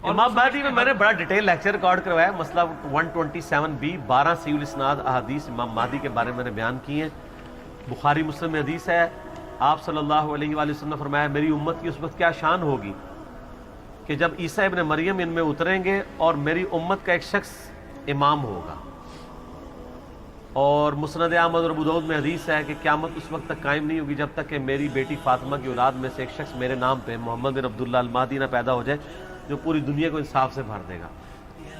امام مہدی میں میں نے بڑا ڈیٹیل لیکچر ریکارڈ کروایا ہے، مسئلہ 127B 12 صحیح الاسناد احادیث امام مہدی کے بارے میں نے بیان کی ہیں۔ بخاری مسلم میں حدیث ہے، آپ صلی اللہ علیہ وآلہ وسلم نے فرمایا میری امت کی اس وقت کیا شان ہوگی کہ جب عیسیٰ ابن مریم ان میں اتریں گے اور میری امت کا ایک شخص امام ہوگا۔ اور مسند احمد اور ابو داؤد میں حدیث ہے کہ قیامت اس وقت تک قائم نہیں ہوگی جب تک کہ میری بیٹی فاطمہ کی اولاد میں سے ایک شخص میرے نام پہ محمد بن عبداللہ المہدی نہ پیدا ہو جائے جو پوری دنیا کو انصاف سے بھر دے گا۔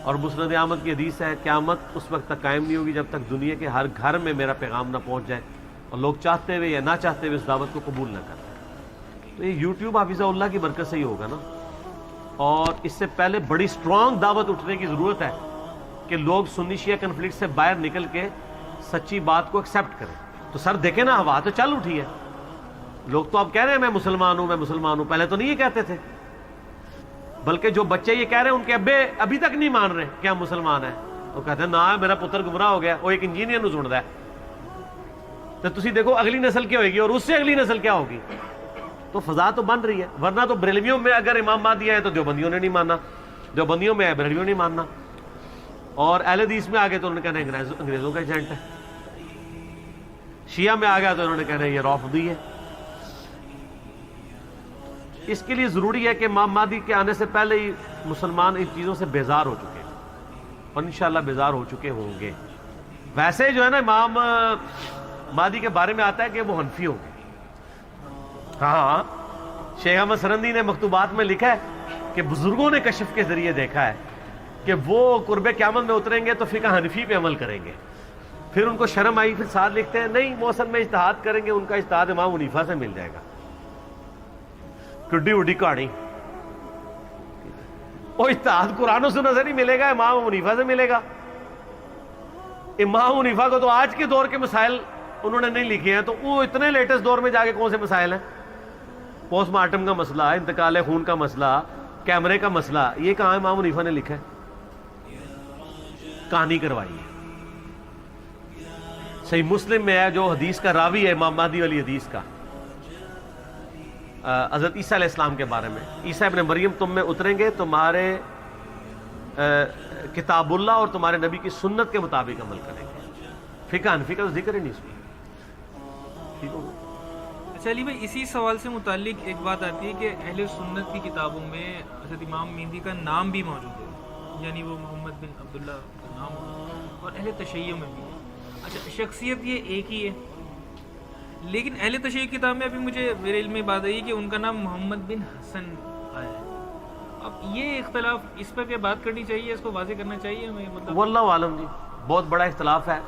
اور مسند احمد کی حدیث ہے قیامت اس وقت تک قائم نہیں ہوگی جب تک دنیا کے ہر گھر میں میرا پیغام نہ پہنچ جائے اور لوگ چاہتے ہوئے یا نہ چاہتے ہوئے اس دعوت کو قبول نہ کریں۔ تو یہ یوٹیوب حافظہ اللہ کی برکت سے ہی ہوگا نا۔ اور اس سے پہلے بڑی سٹرانگ دعوت اٹھنے کی ضرورت ہے کہ لوگ سنی شیعہ کنفلکٹ سے باہر نکل کے سچی بات کو ایکسیپٹ کریں۔ تو سر دیکھیں نا، ہوا تو چل اٹھی ہے، لوگ تو اب کہہ رہے ہیں میں مسلمان ہوں میں مسلمان ہوں، پہلے تو نہیں یہ کہتے تھے، بلکہ جو بچے یہ کہہ رہے ہیں ان کے ابے ابھی تک نہیں مان رہے کہ ہم مسلمان ہیں، وہ کہتے ہیں نا میرا پتر گمراہ ہو گیا، وہ ایک انجینئر نو سنتا ہے۔ تو تسی دیکھو اگلی نسل کیا ہوئے گی اور اس سے اگلی نسل کیا ہوگی۔ تو فضا تو بن رہی ہے، ورنہ تو بریلویوں میں اگر امام مہدی آئے تو دیوبندیوں نے نہیں ماننا، دیوبندیوں میں آئے بریلویوں نے نہیں ماننا، اور اہل حدیث میں آگے تو انہوں نے کہنا ہے انگریزوں کا ایجنٹ ہے، شیعہ میں آ گیا تو انہوں نے کہنا ہے یہ رافضی ہے۔ اس کے لیے ضروری ہے کہ امام مہدی کے آنے سے پہلے ہی مسلمان ان چیزوں سے بیزار ہو چکے ہیں اور انشاءاللہ بیزار ہو چکے ہوں گے۔ ویسے جو ہے نا امام مہدی کے بارے میں آتا ہے کہ وہ حنفی ہوں گے۔ ہاں، شیخ احمد سرندی نے مکتوبات میں لکھا ہے کہ بزرگوں نے کشف کے ذریعے دیکھا ہے کہ وہ قرب قیامت میں اتریں گے تو فقہ حنفی پہ عمل کریں گے۔ پھر ان کو شرم آئی، پھر ساتھ لکھتے ہیں نہیں وہ اصل میں اجتہاد کریں گے، ان کا اجتہاد امام حنیفہ سے مل جائے گا۔ کڈی اڈی کہانی، وہ اجتہاد قرآن و سنت سے نہیں ملے گا، امام حنیفہ سے ملے گا۔ امام حنیفہ کو تو آج کے دور کے مسائل انہوں نے نہیں لکھے ہیں، تو وہ اتنے لیٹسٹ دور میں جا کے کون سے مسائل ہیں؟ پوسٹ مارٹم کا مسئلہ، انتقال خون کا مسئلہ، کیمرے کا مسئلہ، یہ کہاں امام حنیفہ نے لکھا ہے؟ کہانی کروائی ہے۔ صحیح مسلم میں ہے جو حدیث کا راوی ہے امام مہدی والی حدیث کا، حضرت عیسیٰ علیہ السلام کے بارے میں، عیسیٰ ابن مریم تم میں اتریں گے، تمہارے کتاب اللہ اور تمہارے نبی کی سنت کے مطابق عمل کریں گے۔ فقہ حنفی کا تو ذکر ہی نہیں اس میں۔ ٹھیک ہوگا؟ اچھا علی بھائی، اسی سوال سے متعلق ایک بات آتی ہے کہ اہل سنت کی کتابوں میں حضرت امام مہدی کا نام بھی موجود ہے، یعنی وہ محمد بن عبداللہ کا نام ہے، اور اہل تشیع میں بھی ہے۔ اچھا، شخصیت یہ ایک ہی ہے، لیکن اہل تشیع کی کتاب میں ابھی مجھے میرے علم میں بات آئی کہ ان کا نام محمد بن حسن آیا ہے۔ اب یہ اختلاف، اس پر کیا بات کرنی چاہیے، اس کو واضح کرنا چاہیے ہمیں؟ مطلب واللہ عالم جی، بہت بڑا اختلاف ہے،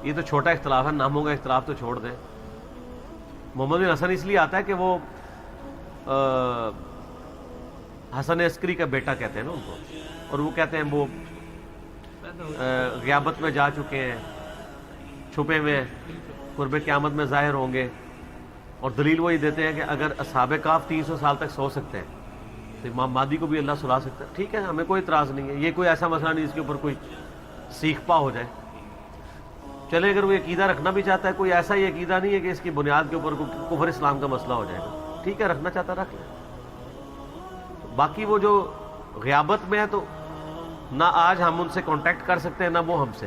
یہ تو چھوٹا اختلاف ہے، ناموں کا اختلاف تو چھوڑ دیں۔ محمد بن حسن اس لیے آتا ہے کہ وہ حسن عسکری کا بیٹا کہتے ہیں نا ان کو، اور وہ کہتے ہیں وہ غیابت میں جا چکے ہیں، چھپے میں قرب قیامت میں ظاہر ہوں گے، اور دلیل وہی دیتے ہیں کہ اگر اصحاب کہف 300 سال تک سو سکتے ہیں تو امام مہدی کو بھی اللہ سلا سکتا ہے۔ ٹھیک ہے، ہمیں کوئی اعتراض نہیں ہے، یہ کوئی ایسا مسئلہ نہیں جس کے اوپر کوئی سیکھ پا ہو جائے۔ چلے اگر وہ عقیدہ رکھنا بھی چاہتا ہے، کوئی ایسا ہی عقیدہ نہیں ہے کہ اس کی بنیاد کے اوپر کفر اسلام کا مسئلہ ہو جائے گا، ٹھیک ہے، رکھنا چاہتا رکھ لیں۔ باقی وہ جو غیابت میں ہے تو نہ آج ہم ان سے کانٹیکٹ کر سکتے ہیں نہ وہ ہم سے،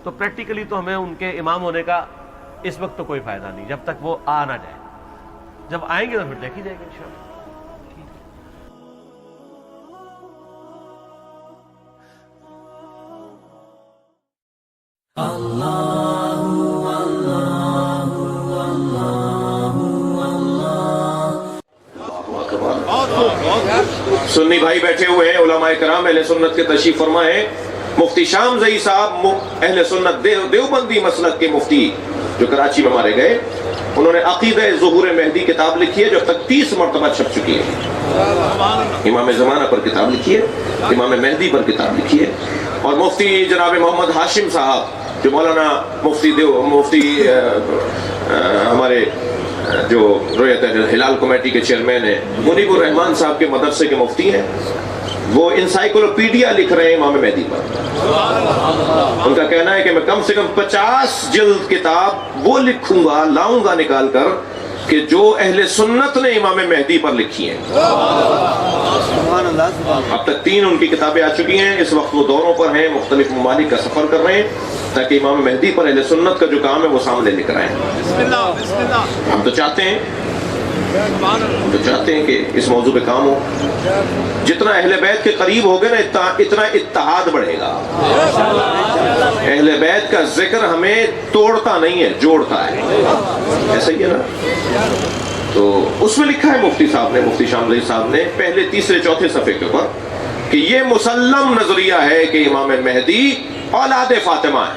تو پریکٹیکلی تو ہمیں ان کے امام ہونے کا اس وقت تو کوئی فائدہ نہیں جب تک وہ آ نہ جائے۔ جب آئیں گے تو پھر دیکھی جائے گی انشاءاللہ۔ سنی بھائی بیٹھے ہوئے ہیں، علماء کرام اہل سنت کے تشریف فرما ہیں۔ مفتی شام زئی صاحب اہل سنت دیوبندی مسلک کے مفتی جو کراچی میں مارے گئے، انہوں نے عقیدہ ظہور مہدی کتاب لکھی ہے جو اب تک 30 مرتبہ چھپ چکی ہے۔ امام زمانہ پر کتاب لکھی ہے، امام مہدی پر کتاب لکھی ہے، اور مفتی جناب محمد ہاشم صاحب جو مولانا مفتی ہمارے جو رویت ہلال کمیٹی کے چیئرمین ہیں، منیب الرحمان صاحب کے مدرسے کے مفتی ہیں، وہ انسائیکلوپیڈیا لکھ رہے ہیں امام مہدی پر۔ ان کا کہنا ہے کہ میں کم سے کم 50 جلد کتاب وہ لکھوں گا، لاؤں گا نکال کر، کہ جو اہل سنت نے امام مہدی پر لکھی ہیں. اب تک 3 ان کی کتابیں آ چکی ہیں. اس وقت وہ دوروں پر ہیں, مختلف ممالک کا سفر کر رہے ہیں تاکہ امام مہدی پر اہل سنت کا جو کام ہے وہ سامنے لے کر آئیں. ہم تو چاہتے ہیں کہ اس موضوع پہ کام ہو. جتنا اہل بیت کے قریب ہوگے نا اتنا اتحاد بڑھے گا. اہل بیت کا ذکر ہمیں توڑتا نہیں ہے, جوڑتا ہے. ایسا ہی ہے نا. تو اس میں لکھا ہے مفتی صاحب نے, مفتی شام زئی صاحب نے پہلے 3 4 صفحے کے اوپر کہ یہ مسلم نظریہ ہے کہ امام مہدی اولاد فاطمہ ہے.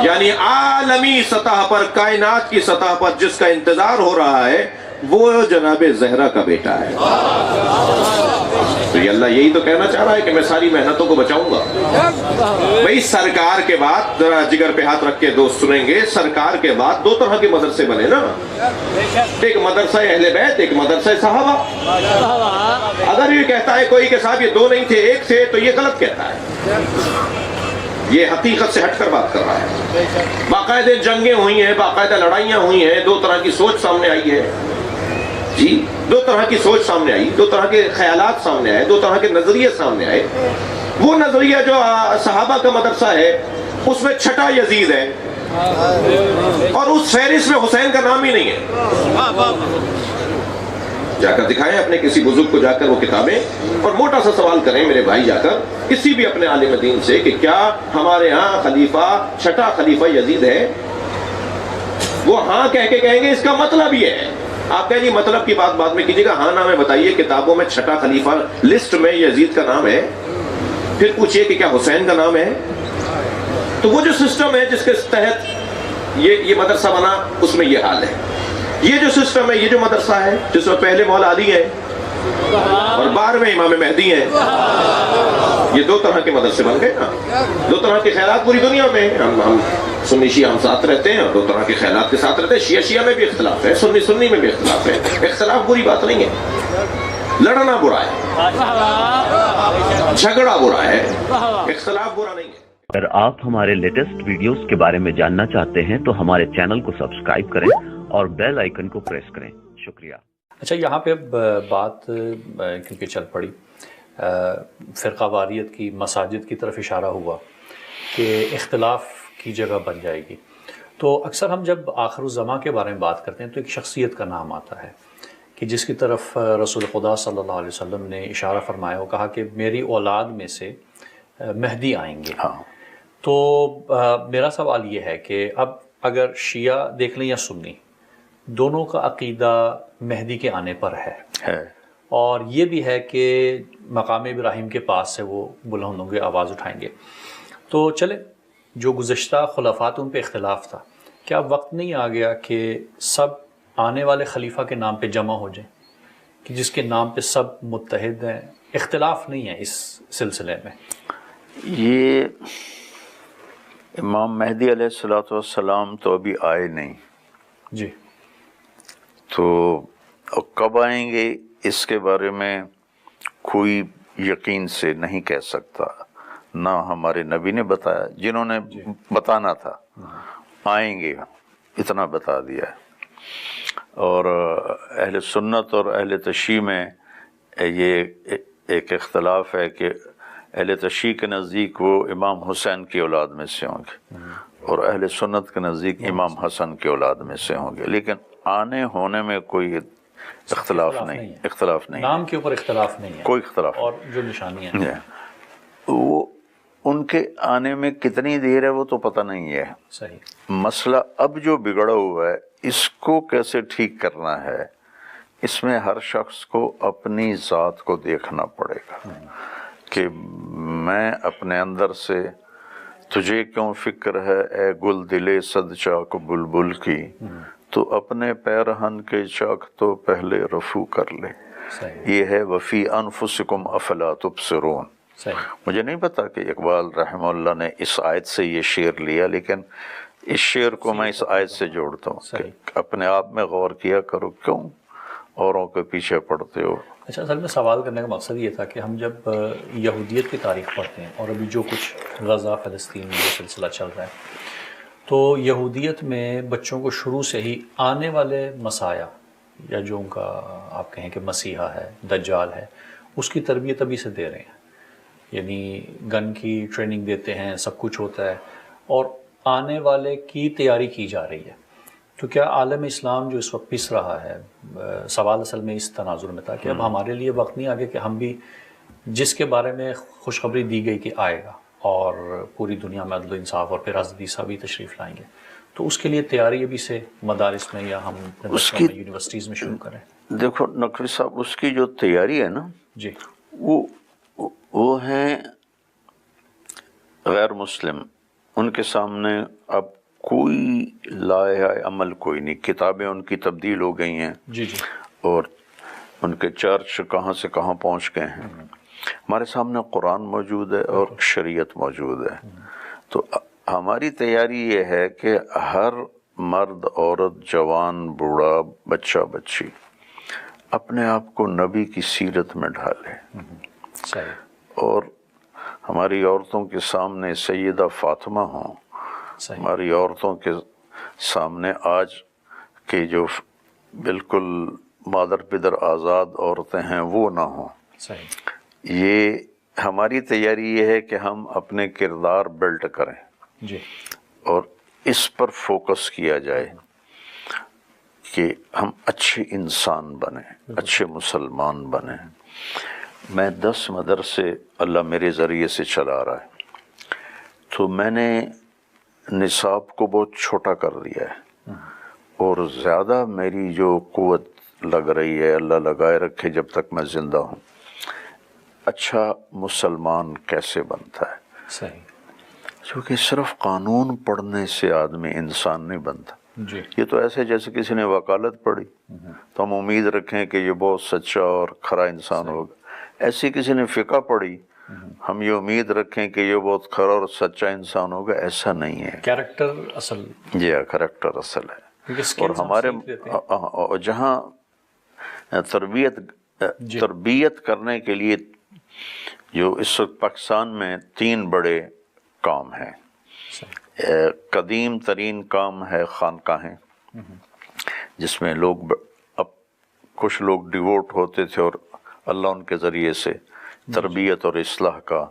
یعنی عالمی سطح پر, کائنات کی سطح پر جس کا انتظار ہو رہا ہے وہ جناب زہرا کا بیٹا ہے. تو یہ اللہ یہی تو کہنا چاہ رہا ہے کہ میں ساری محنتوں کو بچاؤں گا. بھئی سرکار کے بعد, ذرا جگر پہ ہاتھ رکھ کے دوست سنیں گے, سرکار کے بعد 2 طرح کے مدرسے بنے نا. ایک مدرسہ اہل بیت, ایک مدرسہ صحابہ. اگر یہ کہتا ہے کوئی کہ صاحب یہ 2 نہیں تھے 1 تھے تو یہ غلط کہتا ہے. یہ حقیقت سے ہٹ کر بات کر رہا ہے. باقاعدہ جنگیں ہوئی ہیں, باقاعدہ لڑائیاں ہوئی ہیں, 2 طرح کی سوچ سامنے آئی ہے. جی 2 طرح کی سوچ سامنے آئی, 2 طرح کے خیالات سامنے آئے, 2 طرح کے نظریے سامنے آئے. وہ نظریہ جو صحابہ کا مدرسہ ہے اس میں چھٹا یزید ہے اور اس فہرست میں حسین کا نام ہی نہیں ہے. جا کر دکھائیں اپنے کسی بزرگ کو, جا کر وہ کتابیں, اور موٹا سا سوال کریں میرے بھائی جا کر کسی بھی اپنے عالم دین سے کہ کیا ہمارے ہاں خلیفہ, چھٹا خلیفہ یزید ہے؟ وہ ہاں کہہ کے کہیں گے اس کا مطلب یہ ہے. آپ کہیں گے مطلب کی بات بعد میں کیجیے گا, ہاں نام بتائیے کتابوں میں چھٹا خلیفہ لسٹ میں یزید کا نام ہے. پھر پوچھئے کہ کیا حسین کا نام ہے؟ تو وہ جو سسٹم ہے جس کے تحت یہ مدرسہ بنا اس میں یہ حال ہے. یہ جو سسٹم ہے, یہ جو مدرسہ ہے جس میں پہلے مولا علی ہے اور 12ویں امام مہدی ہیں, یہ 2 طرح کے مدرسے بن گئے نا. 2 طرح کے خیالات پوری دنیا میں. ہم سنی شیعہ ہم ساتھ رہتے ہیں اور 2 طرح کے خیالات کے ساتھ رہتے ہیں. شیعہ میں بھی اختلاف ہے, سنی میں بھی اختلاف ہے. اختلاف بری بات نہیں ہے, لڑنا برا ہے, جھگڑا برا ہے, اختلاف برا نہیں ہے. اگر آپ ہمارے لیٹسٹ ویڈیوز کے بارے میں جاننا چاہتے ہیں تو ہمارے چینل کو سبسکرائب کریں اور بیل آئیکن کو پریس کریں. شکریہ. اچھا, یہاں پہ بات کیونکہ چل پڑی, فرقہ واریت کی, مساجد کی طرف اشارہ ہوا کہ اختلاف کی جگہ بن جائے گی. تو اکثر ہم جب آخر الزماں کے بارے میں بات کرتے ہیں تو ایک شخصیت کا نام آتا ہے کہ جس کی طرف رسول خدا صلی اللہ علیہ وسلم نے اشارہ فرمایا ہو, کہا کہ میری اولاد میں سے مہدی آئیں گے. ہاں. تو میرا سوال یہ ہے کہ اب اگر شیعہ دیکھ لیں یا سنی, دونوں کا عقیدہ مہدی کے آنے پر ہے, اور یہ بھی ہے کہ مقام ابراہیم کے پاس سے وہ بلند ہوں گے, آواز اٹھائیں گے. تو چلے, جو گزشتہ خلافات ان پہ اختلاف تھا, کیا وقت نہیں آ گیا کہ سب آنے والے خلیفہ کے نام پہ جمع ہو جائیں, کہ جس کے نام پہ سب متحد ہیں, اختلاف نہیں ہے اس سلسلے میں؟ یہ امام مہدی علیہ الصلوۃ والسلام تو ابھی آئے نہیں. جی. تو کب آئیں گے اس کے بارے میں کوئی یقین سے نہیں کہہ سکتا. نہ ہمارے نبی نے بتایا, جنہوں نے بتانا تھا آئیں گے اتنا بتا دیا ہے. اور اہل سنت اور اہل تشیع میں یہ ایک اختلاف ہے کہ اہل تشیع کے نزدیک وہ امام حسین کی اولاد میں سے ہوں گے اور اہل سنت کے نزدیک امام حسن کی اولاد میں سے ہوں گے. لیکن آنے ہونے میں کوئی اختلاف نہیں, نام کے اوپر اختلاف نہیں ہے, کوئی اختلاف. اور جو نشانیاں ہیں وہ ان کے آنے میں کتنی دیر ہے وہ تو پتہ نہیں ہے. صحیح. مسئلہ اب جو بگڑا ہوا ہے اس کو کیسے ٹھیک کرنا ہے, اس میں ہر شخص کو اپنی ذات کو دیکھنا پڑے گا کہ میں اپنے اندر سے, تجھے کیوں فکر ہے اے گل دلے صد چاک بلبل کی, تو اپنے پیرہن کے چاک تو پہلے رفو کر لے. یہ ہے وفی انفسکم افلا تبصرون. مجھے نہیں پتا کہ اقبال رحمہ اللہ نے اس آیت سے یہ شعر لیا, لیکن اس شعر کو میں اس آیت سے جوڑتا ہوں کہ اپنے آپ میں غور کیا کرو, کیوں اوروں کے پیچھے پڑتے ہو. اچھا, اصل میں سوال کرنے کا مقصد یہ تھا کہ ہم جب یہودیت کی تاریخ پڑھتے ہیں اور ابھی جو کچھ غزہ فلسطین میں جو سلسلہ چل رہا ہے, تو یہودیت میں بچوں کو شروع سے ہی آنے والے مسایہ یا جو ان کا آپ کہیں کہ مسیحا ہے، دجال ہے، اس کی تربیت ابھی سے دے رہے ہیں، یعنی گن کی ٹریننگ دیتے ہیں، سب کچھ ہوتا ہے، اور آنے والے کی تیاری کی جا رہی ہے۔ تو کیا عالم اسلام جو اس وقت پس رہا ہے، سوال اصل میں اس تناظر میں تھا کہ اب ہمارے لیے وقت نہیں آگے کہ ہم بھی جس کے بارے میں خوشخبری دی گئی کہ آئے گا اور پوری دنیا میں عدل و انصاف اور پھر حضرت عیسیٰ بھی تشریف لائیں گے، تو اس کے لیے تیاری ابھی سے مدارس میں یا ہم یونیورسٹیز میں شروع کریں؟ دیکھو نقوی صاحب، اس کی جو تیاری ہے نا جی، وہ ہیں غیر مسلم، ان کے سامنے اب کوئی لائحہ عمل کوئی نہیں، کتابیں ان کی تبدیل ہو گئی ہیں، جی جی، اور ان کے چرچ کہاں سے کہاں پہنچ گئے ہیں۔ ہمارے سامنے قرآن موجود ہے اور شریعت موجود ہے، تو ہماری تیاری یہ ہے کہ ہر مرد، عورت، جوان، بوڑھا، بچہ، بچی اپنے آپ کو نبی کی سیرت میں ڈھالے، صحیح، اور ہماری عورتوں کے سامنے سیدہ فاطمہ ہوں، صحیح، ہماری عورتوں کے سامنے آج کے جو بالکل مادر پدر آزاد عورتیں ہیں وہ نہ ہوں۔ صحیح، یہ ہماری تیاری یہ ہے کہ ہم اپنے کردار بلڈ کریں جی، اور اس پر فوکس کیا جائے کہ ہم اچھے انسان بنیں، اچھے مسلمان بنیں۔ میں 10 مدرسے اللہ میرے ذریعے سے چلا رہا ہے، تو میں نے نصاب کو بہت چھوٹا کر دیا ہے، اور زیادہ میری جو قوت لگ رہی ہے، اللہ لگائے رکھے جب تک میں زندہ ہوں، اچھا مسلمان کیسے بنتا ہے، صحیح، کیونکہ صرف قانون پڑھنے سے آدمی انسان نہیں بنتا۔ جی، یہ تو ایسے جیسے کسی نے وکالت پڑھی تو ہم امید رکھیں کہ یہ بہت سچا اور کھرا انسان ہوگا، ایسی کسی نے فقہ پڑھی ہم یہ امید رکھیں کہ یہ بہت کھرا اور سچا انسان ہوگا، ایسا نہیں ہے۔ کیریکٹر اصل، جی ہاں، کریکٹر اصل ہے۔ کیونکہ اور skills ہم ہمارے سیکھ لیتے ہیں۔ جہاں تربیت کرنے کے لیے جو اس وقت پاکستان میں 3 بڑے کام ہیں۔ قدیم ترین کام ہے خانقاہیں، جس میں لوگ اب کچھ لوگ ڈیووٹ ہوتے تھے اور اللہ ان کے ذریعے سے تربیت اور اصلاح کا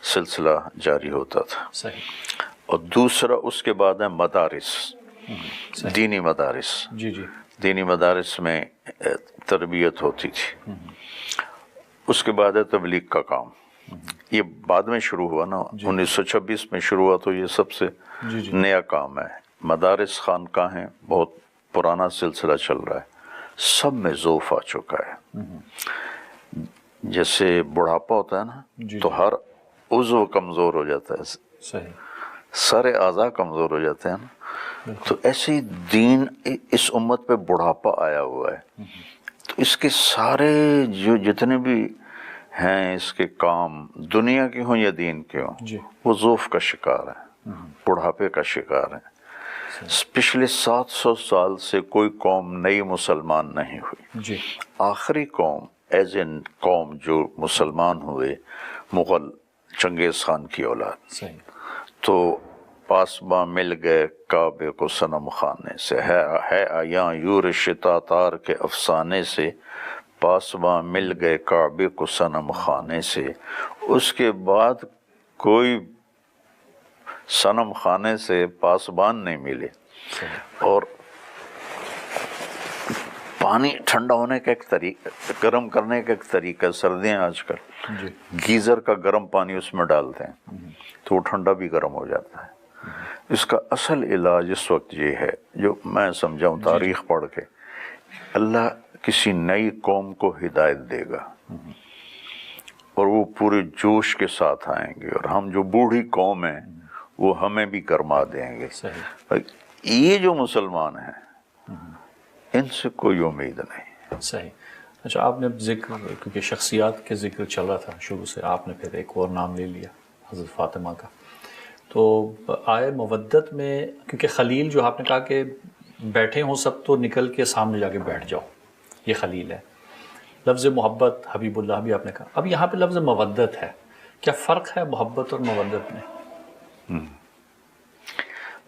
سلسلہ جاری ہوتا تھا۔ صحیح، اور دوسرا اس کے بعد ہے مدارس، دینی مدارس۔ جی جی، دینی مدارس میں تربیت ہوتی تھی۔ اس کے بعد ہے تبلیغ کا کام، یہ بعد میں شروع ہوا نا، 1926 میں شروع ہوا، تو یہ سب سے نیا کام ہے۔ مدارس، خانقاہیں بہت پرانا سلسلہ چل رہا ہے، سب میں ضعف آ چکا ہے۔ جیسے بڑھاپا ہوتا ہے نا، تو ہر عضو کمزور ہو جاتا ہے، صحیح، سارے اعضاء کمزور ہو جاتے ہیں نا، تو ایسے ہی دین اس امت پہ بڑھاپا آیا ہوا ہے، تو اس کے سارے جو جتنے بھی ہیں اس کے کام، دنیا کے ہوں یا دین کے ہوں، وہ ضعف کا شکار ہیں، بڑھاپے کا شکار ہیں۔ پچھلے 700 سال سے کوئی قوم نئی مسلمان نہیں ہوئی۔ آخری قوم ایز این قوم جو مسلمان ہوئے، مغل چنگیز خان کی اولاد، تو پاسباں مل گئے کعبے کو صنم خانے سے، ہے آیاں یورش تاتار کے افسانے سے، پاسباں مل گئے کعبے کو صنم خانے سے۔ اس کے بعد کوئی صنم خانے سے پاسبان نہیں ملے۔ اور پانی ٹھنڈا ہونے کا ایک طریقہ، گرم کرنے کا ایک طریقہ، سردیاں آج کل گیزر کا گرم پانی اس میں ڈالتے ہیں تو وہ ٹھنڈا بھی گرم ہو جاتا ہے۔ اس کا اصل علاج اس وقت یہ ہے، جو میں سمجھاؤں تاریخ پڑھ کے، اللہ کسی نئی قوم کو ہدایت دے گا اور وہ پورے جوش کے ساتھ آئیں گے، اور ہم جو بوڑھی قوم ہیں وہ ہمیں بھی گرما دیں گے۔ یہ جو مسلمان ہیں ان سے کوئی امید نہیں۔ صحیح۔ اچھا، آپ نے ذکر، کیونکہ شخصیات کے ذکر چل رہا تھا شروع سے، آپ نے پھر ایک اور نام لے لیا حضرت فاطمہ کا، تو آئے مودت میں، کیونکہ خلیل جو آپ نے کہا کہ بیٹھے ہوں سب تو نکل کے سامنے جا کے بیٹھ جاؤ، یہ خلیل ہے۔ لفظ محبت، حبیب اللہ بھی آپ نے کہا، اب یہاں پہ لفظ مودت ہے، کیا فرق ہے محبت اور مودت میں؟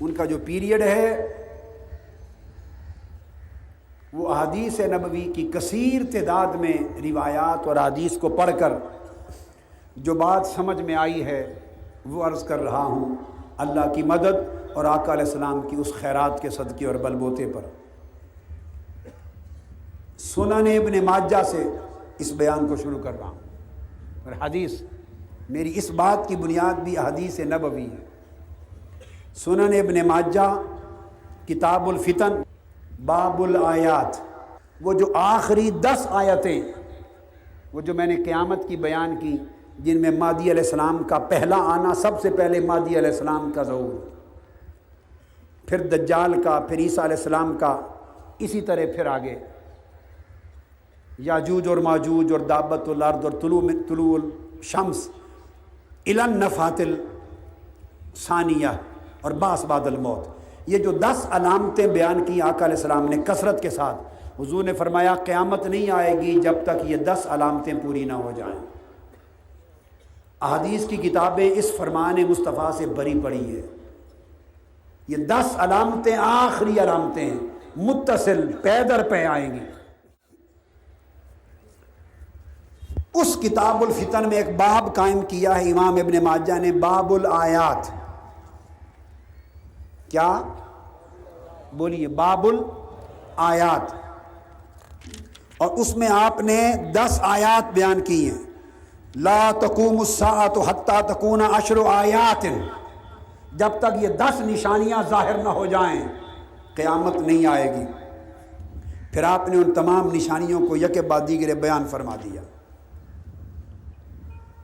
ان کا جو پیریڈ ہے وہ احادیث نبوی کی کثیر تعداد میں روایات اور احادیث کو پڑھ کر جو بات سمجھ میں آئی ہے وہ عرض کر رہا ہوں، اللہ کی مدد اور آقا علیہ السلام کی اس خیرات کے صدقے اور بل بوتے پر۔ سنن ابن ماجہ سے اس بیان کو شروع کر رہا ہوں، اور حدیث میری اس بات کی بنیاد بھی حدیث نبوی ہے۔ سنن ابن ماجہ کتاب الفتن باب الآیات، وہ جو آخری 10 آیتیں وہ جو میں نے قیامت کی بیان کی، جن میں مہدی علیہ السلام کا پہلا آنا، سب سے پہلے مہدی علیہ السلام کا ظہور، پھر دجال کا، پھر عیسیٰ علیہ السلام کا، اسی طرح پھر آگے یاجوج اور ماجوج اور دابت الارض اور طلوع الشمس الی النفخۃ الثانیہ اور بعث بعد الموت۔ یہ جو 10 علامتیں بیان کی آقا علیہ السلام نے کثرت کے ساتھ، حضور نے فرمایا قیامت نہیں آئے گی جب تک یہ 10 علامتیں پوری نہ ہو جائیں۔ احادیث کی کتابیں اس فرمان مصطفیٰ سے بری پڑی ہے۔ یہ 10 علامتیں آخری علامتیں ہیں، متصل پے در پے آئیں گی۔ اس کتاب الفتن میں ایک باب قائم کیا ہے امام ابن ماجہ نے، باب الآیات۔ کیا بولیے؟ باب الآیات، اور اس میں آپ نے 10 آیات بیان کی ہیں۔ لا تقوم الساعۃ حتی تکون 10 آیات، جب تک یہ 10 نشانیاں ظاہر نہ ہو جائیں قیامت نہیں آئے گی۔ پھر آپ نے ان تمام نشانیوں کو یک بعد دیگر بیان فرما دیا۔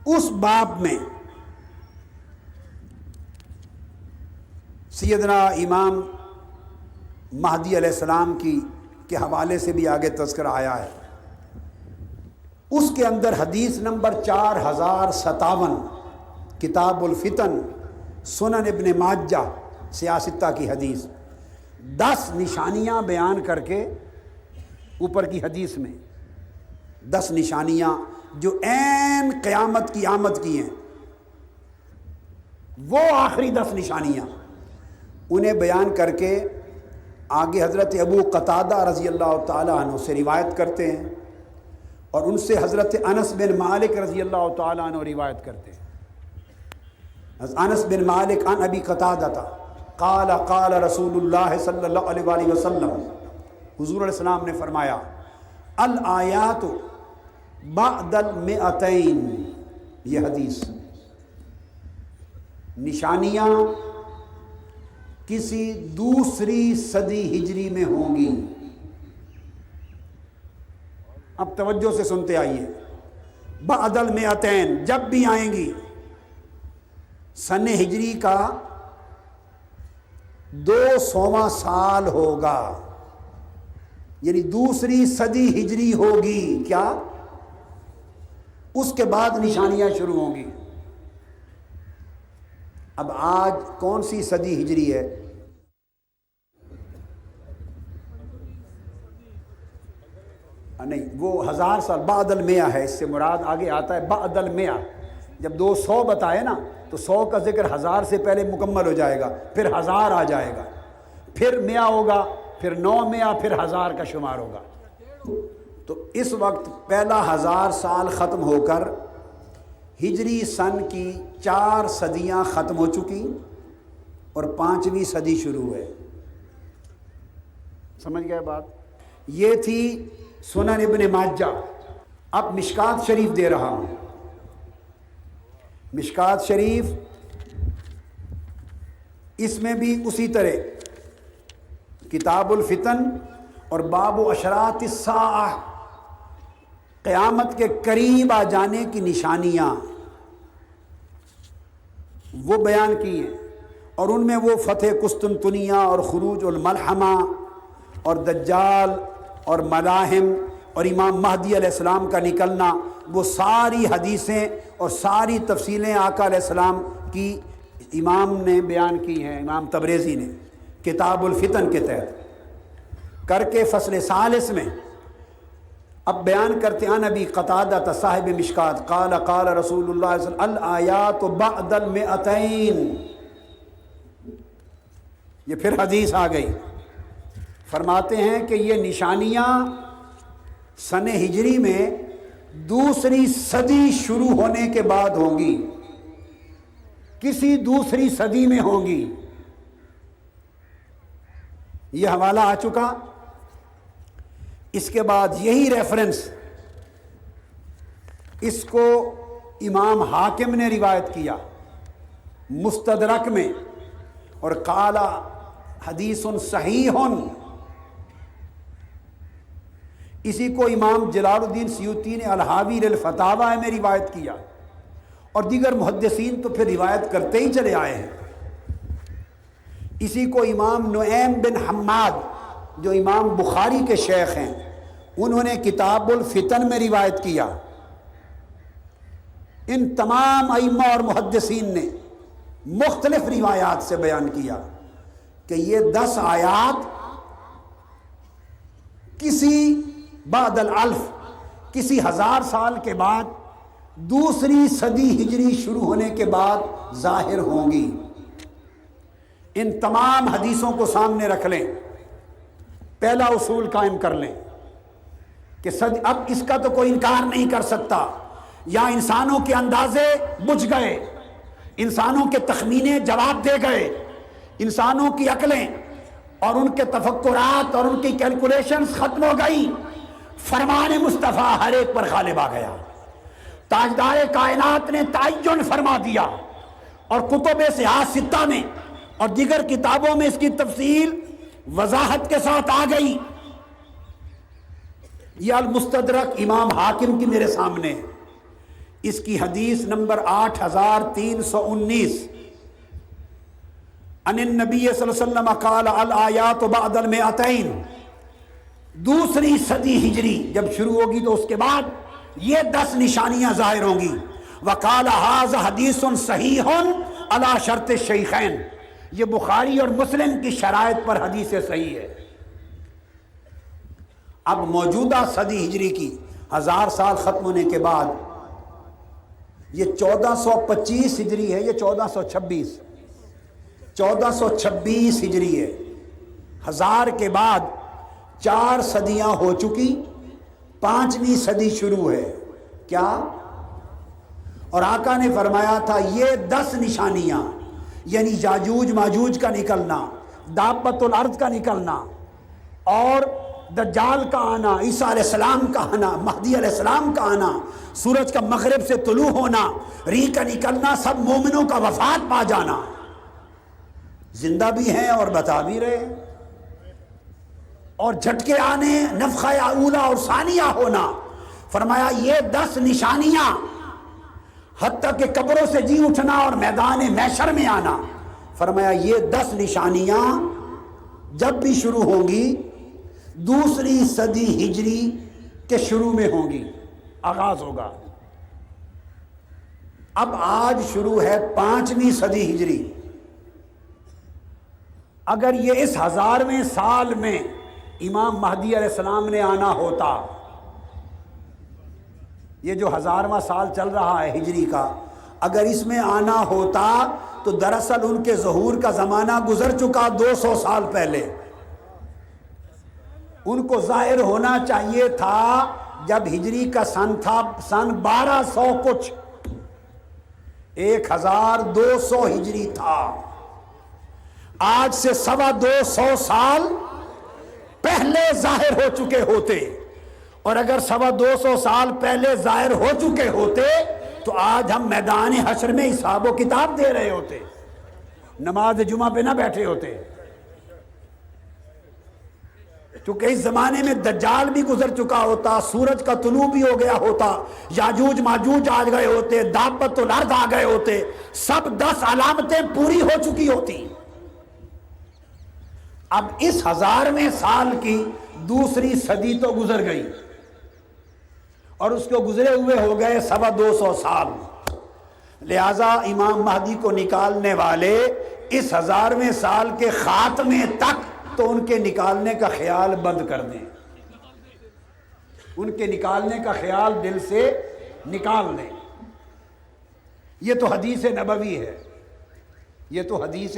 اس باب میں سیدنا امام مہدی علیہ السلام کے حوالے سے بھی آگے تذکرہ آیا ہے۔ اس کے اندر حدیث نمبر 4057 کتاب الفتن سنن ابن ماجہ سیاستہ کی حدیث، 10 نشانیاں بیان کر کے اوپر کی حدیث میں 10 نشانیاں جو عین قیامت کی آمد کی ہیں، وہ آخری 10 نشانیاں انہیں بیان کر کے آگے حضرت ابو قتادہ رضی اللہ تعالیٰ عنہ سے روایت کرتے ہیں، اور ان سے حضرت انس بن مالک رضی اللہ تعالیٰ عنہ روایت کرتے ہیں۔ انس بن مالک عن ابی قتادہ قال قال رسول اللہ صلی اللہ علیہ وآلہ وسلم، حضور علیہ السلام نے فرمایا الآیات بعد المئتین، یہ حدیث، نشانیاں کسی دوسری صدی ہجری میں ہوں گی۔ اب توجہ سے سنتے آئیے، بعد المئتین، جب بھی آئیں گی، سن ہجری کا 200واں سال ہوگا، یعنی دوسری صدی ہجری ہوگی۔ کیا؟ اس کے بعد نشانیاں شروع ہوں گی۔ اب آج کون سی صدی ہجری ہے؟ نہیں، وہ 1000 سال بعد المئہ ہے، اس سے مراد آگے آتا ہے بعد المئہ۔ جب 200 بتائے نا تو 100 کا ذکر 1000 سے پہلے مکمل ہو جائے گا، پھر 1000 آ جائے گا، پھر 100 ہوگا، پھر 900، پھر 1000 کا شمار ہوگا۔ تو اس وقت پہلا 1000 سال ختم ہو کر ہجری سن کی 4 صدیاں ختم ہو چکی اور 5ویں صدی شروع ہے۔ سمجھ گئے بات؟ یہ تھی سنن ابن ماجہ۔ اب مشکات شریف دے رہا ہوں۔ مشکات شریف، اس میں بھی اسی طرح کتاب الفتن اور باب اشراط الساعہ، قیامت کے قریب آ جانے کی نشانیاں وہ بیان کی ہیں، اور ان میں وہ فتح قسطنطنیہ اور خروج الملحمہ اور دجال اور ملاحم اور امام مہدی علیہ السلام کا نکلنا، وہ ساری حدیثیں اور ساری تفصیلیں آقا علیہ السلام کی امام نے بیان کی ہیں، امام تبریزی نے کتاب الفتن کے تحت کر کے فصل ثالث میں۔ اب بیان کرتے ہیں نبی قتادہ صاحب مشکات قال قال رسول اللہ صلی اللہ علیہ وسلم الآیات بعد المئتین، یہ پھر حدیث آ گئی، فرماتے ہیں کہ یہ نشانیاں سن ہجری میں دوسری صدی شروع ہونے کے بعد ہوں گی، کسی دوسری صدی میں ہوں گی۔ یہ حوالہ آ چکا۔ اس کے بعد یہی ریفرنس اس کو امام حاکم نے روایت کیا مستدرک میں، اور قال حدیث صحیح، اسی کو امام جلال الدین سیوطی نے الحاوی للفتاوی میں روایت کیا، اور دیگر محدثین تو پھر روایت کرتے ہی چلے آئے ہیں۔ اسی کو امام نعیم بن حماد جو امام بخاری کے شیخ ہیں، انہوں نے کتاب الفتن میں روایت کیا۔ ان تمام ائمہ اور محدثین نے مختلف روایات سے بیان کیا کہ یہ 10 آیات کسی بعد الالف، کسی 1000 سال کے بعد دوسری صدی ہجری شروع ہونے کے بعد ظاہر ہوں گی۔ ان تمام حدیثوں کو سامنے رکھ لیں، پہلا اصول قائم کر لیں کہ اب اس کا تو کوئی انکار نہیں کر سکتا، یا انسانوں کے اندازے بجھ گئے، انسانوں کے تخمینے جواب دے گئے، انسانوں کی عقلیں اور ان کے تفکرات اور ان کی کیلکولیشنز ختم ہو گئی، فرمان مصطفیٰ ہر ایک پر غالب آ گیا، تاجدار کائنات نے تعین فرما دیا، اور کتب صحاح ستہ میں اور دیگر کتابوں میں اس کی تفصیل وضاحت کے ساتھ آ گئی۔ یہ المستدرک امام حاکم کی میرے سامنے ہے، اس کی حدیث نمبر 8319، ان النبی صلی اللہ علیہ وسلم قال الآیات بعد المئتین، دوسری صدی ہجری جب شروع ہوگی تو اس کے بعد یہ 10 نشانیاں ظاہر ہوں گی۔ وقال ھذا حدیث صحیح علی شرط الشیخین، یہ بخاری اور مسلم کی شرائط پر حدیث صحیح ہے۔ اب موجودہ صدی ہجری کی 1000 سال ختم ہونے کے بعد یہ 1425 ہجری ہے، یہ 1426 ہجری ہے۔ 1000 کے بعد 4 صدیاں ہو چکی، 5ویں صدی شروع ہے۔ کیا؟ اور آقا نے فرمایا تھا یہ 10 نشانیاں، یعنی یاجوج ماجوج کا نکلنا، دابت الارض کا نکلنا، اور دجال کا آنا، عیسیٰ علیہ السلام کا آنا، مہدی علیہ السلام کا آنا، سورج کا مغرب سے طلوع ہونا، ریح کا نکلنا، سب مومنوں کا وفات پا جانا، زندہ بھی ہیں اور بتا بھی رہے ہیں، اور جھٹکے آنے، نفخہ اولا اور ثانیہ ہونا۔ فرمایا یہ 10 نشانیاں، حتیٰ کہ قبروں سے جی اٹھنا اور میدان محشر میں آنا، فرمایا یہ 10 نشانیاں جب بھی شروع ہوں گی دوسری صدی ہجری کے شروع میں ہوں گی، آغاز ہوگا۔ اب آج شروع ہے 5ویں صدی ہجری۔ اگر یہ اس 1000ویں سال میں امام مہدی علیہ السلام نے آنا ہوتا، یہ جو 1000واں سال چل رہا ہے ہجری کا، اگر اس میں آنا ہوتا تو دراصل ان کے ظہور کا زمانہ گزر چکا 200 سال پہلے۔ ان کو ظاہر ہونا چاہیے تھا جب ہجری کا سن تھا سن 1200 کچھ، 1200 ہجری تھا، آج سے 225 سال پہلے ظاہر ہو چکے ہوتے، اور اگر 225 سال پہلے ظاہر ہو چکے ہوتے تو آج ہم میدان حشر میں حساب و کتاب دے رہے ہوتے، نماز جمعہ پہ نہ بیٹھے ہوتے، چونکہ اس زمانے میں دجال بھی گزر چکا ہوتا، سورج کا طلوع بھی ہو گیا ہوتا، یاجوج ماجوج آ گئے ہوتے، دابت الارض آ گئے ہوتے، سب 10 علامتیں پوری ہو چکی ہوتی۔ اب اس 1000ویں سال کی دوسری صدی تو گزر گئی، اور اس کو گزرے ہوئے ہو گئے 225 سال۔ لہذا امام مہدی کو نکالنے والے اس 1000ویں سال کے خاتمے تک تو ان کے نکالنے کا خیال بند کر دیں، ان کے نکالنے کا خیال دل سے نکال دیں۔ یہ تو حدیث نبوی ہے، یہ تو حدیث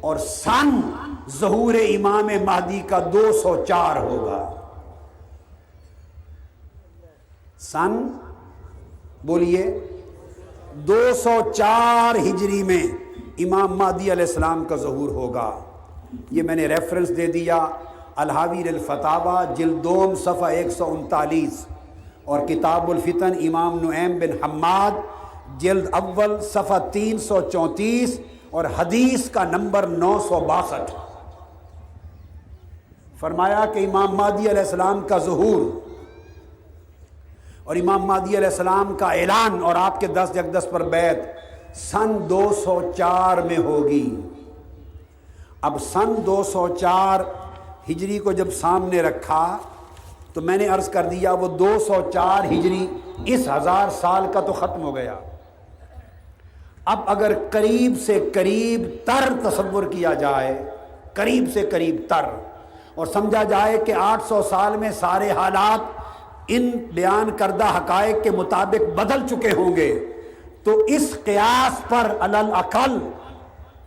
اور سن ظہور امام مہدی کا 204 ہوگا. سن بولیے 204 ہجری میں امام مہدی علیہ السلام کا ظہور ہوگا. یہ میں نے ریفرنس دے دیا الحاوی للفتاوی جلد 2 صفحہ 139 اور کتاب الفتن امام نعیم بن حماد جلد اول صفحہ 334 اور حدیث کا نمبر 962. فرمایا کہ امام مہدی علیہ السلام کا ظہور اور امام مہدی علیہ السلام کا اعلان اور آپ کے 10 اقدس پر بیعت سن 204 میں ہوگی. اب سن 204 ہجری کو جب سامنے رکھا تو میں نے عرض کر دیا وہ 204 ہجری اس 1000 سال کا تو ختم ہو گیا. اب اگر قریب سے قریب تر تصور کیا جائے، قریب سے قریب تر، اور سمجھا جائے کہ 800 سال میں سارے حالات ان بیان کردہ حقائق کے مطابق بدل چکے ہوں گے، تو اس قیاس پر علی الاقل